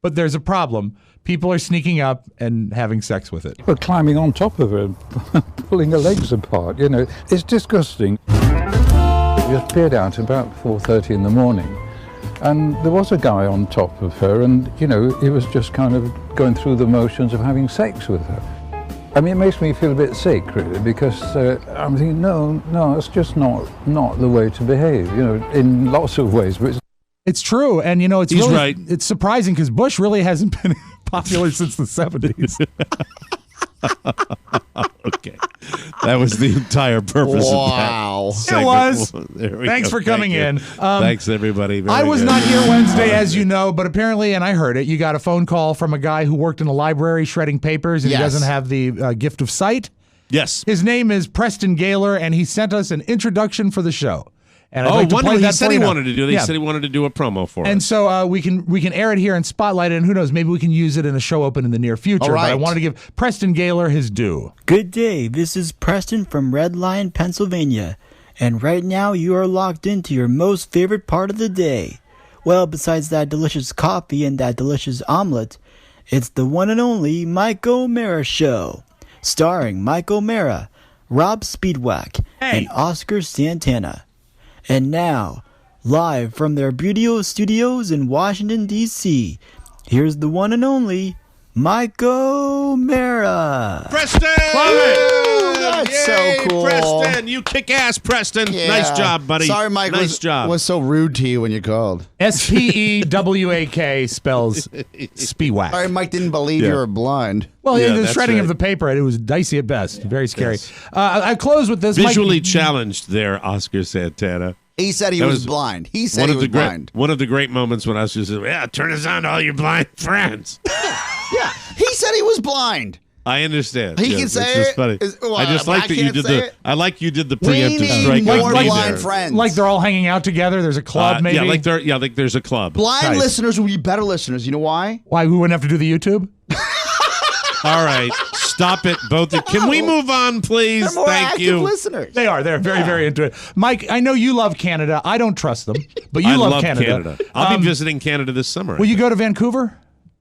But there's a problem. People are sneaking up and having sex with it. We're climbing on top of her, pulling her legs apart. You know, it's disgusting. We appeared out about 4:30 in the morning, and there was a guy on top of her, and, you know, he was just kind of going through the motions of having sex with her. I mean, it makes me feel a bit sick, really, because I'm thinking, no, it's just not the way to behave, you know, in lots of ways. But it's true, and, you know, it's He's really, right. It's surprising because Bush really hasn't been popular since the 70s. Okay. That was the entire purpose Wow. of that It segment. was. There we Thanks go. for coming Thank in. you. Thanks, everybody. Very I was good. not here Wednesday, as you know, but apparently, and I heard it, you got a phone call from a guy who worked in a library shredding papers, and Yes. he doesn't have the gift of sight. Yes. His name is Preston Gaylor, and he sent us an introduction for the show. And I'd like to play he that said for he you now. wanted to do. He Yeah. said he wanted to do a promo for And us. so we can air it here and spotlight it, and who knows, maybe we can use it in a show open in the near future. All right. But I wanted to give Preston Gaylor his due. Good day, this is Preston from Red Lion, Pennsylvania, and right now you are locked into your most favorite part of the day. Well, besides that delicious coffee and that delicious omelet, it's the one and only Mike O'Mara Show, starring Mike O'Mara, Rob Speedwack, and Oscar Santana. And now, live from their Beauty Studios in Washington, D.C., here's the one and only Mike O'Mara. Preston! Love it! That's Yay, so cool. Preston, you kick ass, Preston. Yeah. Nice job, buddy. Sorry, Mike. Nice job. Was so rude to you when you called. Speewak spells Speewak. Sorry, Mike didn't believe Yeah. you were blind. Well, Yeah, the that's shredding right. of the paper, it was dicey at best. Very scary. I close with this. Visually Mike, challenged there, Oscar Santana. He said he That was blind. He said one he of was the great, blind. One of the great moments when Oscar said, "Yeah, turn us on to all your blind friends." Yeah, he said he was blind. I understand. He Yes, can it's say just it. funny. Well, I just but like I that you can't did say the. it. I like you did the We preemptive need strike more on me blind there. friends. like they're all hanging out together. There's a club, maybe. Yeah, like there's a club. Blind Nice. listeners will be better listeners. You know why? Why we wouldn't have to do the YouTube? All right, stop it, both. Can we move on, please? They're more Thank active you. listeners. They are. They're very, very into it. Mike, I know you love Canada. I don't trust them, but you I love love Canada. I'll be visiting Canada this summer. Will you go to Vancouver?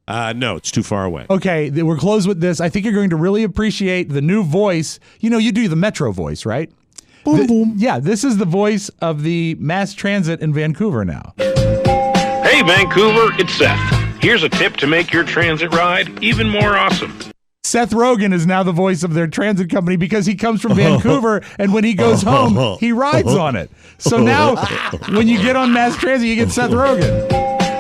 No, it's too far away. Okay, we're closed with this. I think you're going to really appreciate the new voice. You know, you do the Metro voice, right? Boom, boom. Yeah, this is the voice of the mass transit in Vancouver now. Hey, Vancouver, it's Seth. Here's a tip to make your transit ride even more awesome. Seth Rogen is now the voice of their transit company because he comes from Vancouver, and when he goes home, he rides on it. So now, when you get on mass transit, you get Seth Rogen.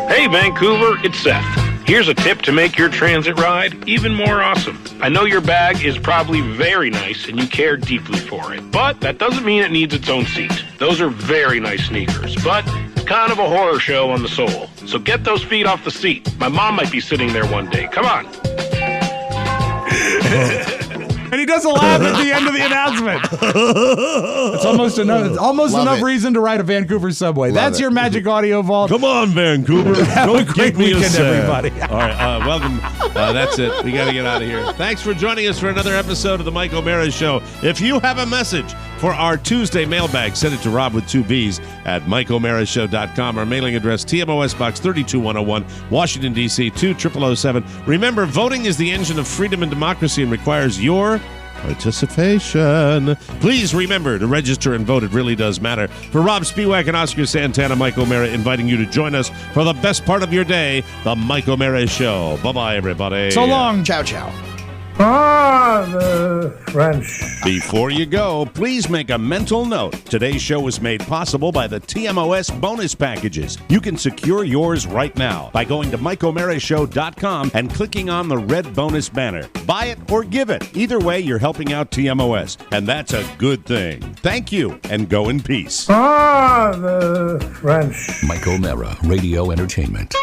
Hey, Vancouver, it's Seth. Here's a tip to make your transit ride even more awesome. I know your bag is probably very nice and you care deeply for it, but that doesn't mean it needs its own seat. Those are very nice sneakers, but it's kind of a horror show on the sole. So get those feet off the seat. My mom might be sitting there one day. Come on. And he does a laugh at the end of the announcement. It's almost enough reason to ride a Vancouver subway. That's your Magic Audio Vault. Come on, Vancouver. Have Don't a great give me a weekend, sad. everybody. All right, welcome. That's it. We got to get out of here. Thanks for joining us for another episode of the Mike O'Mara Show. If you have a message for our Tuesday mailbag, send it to Rob with 2 B's at MikeO'MaraShow.com. Our mailing address, TMOS Box 32101, Washington, D.C. 20007. Remember, voting is the engine of freedom and democracy and requires your participation. Please remember to register and vote. It really does matter. For Rob Speewak and Oscar Santana, Mike O'Mara inviting you to join us for the best part of your day, the Mike O'Mara Show. Bye-bye, everybody. So long. Ciao, ciao. The French. Before you go, please make a mental note. Today's show was made possible by the TMOS bonus packages. You can secure yours right now by going to MikeO'MaraShow.com and clicking on the red bonus banner. Buy it or give it. Either way, you're helping out TMOS, and that's a good thing. Thank you, and go in peace. The French. Mike O'Mara, Radio Entertainment.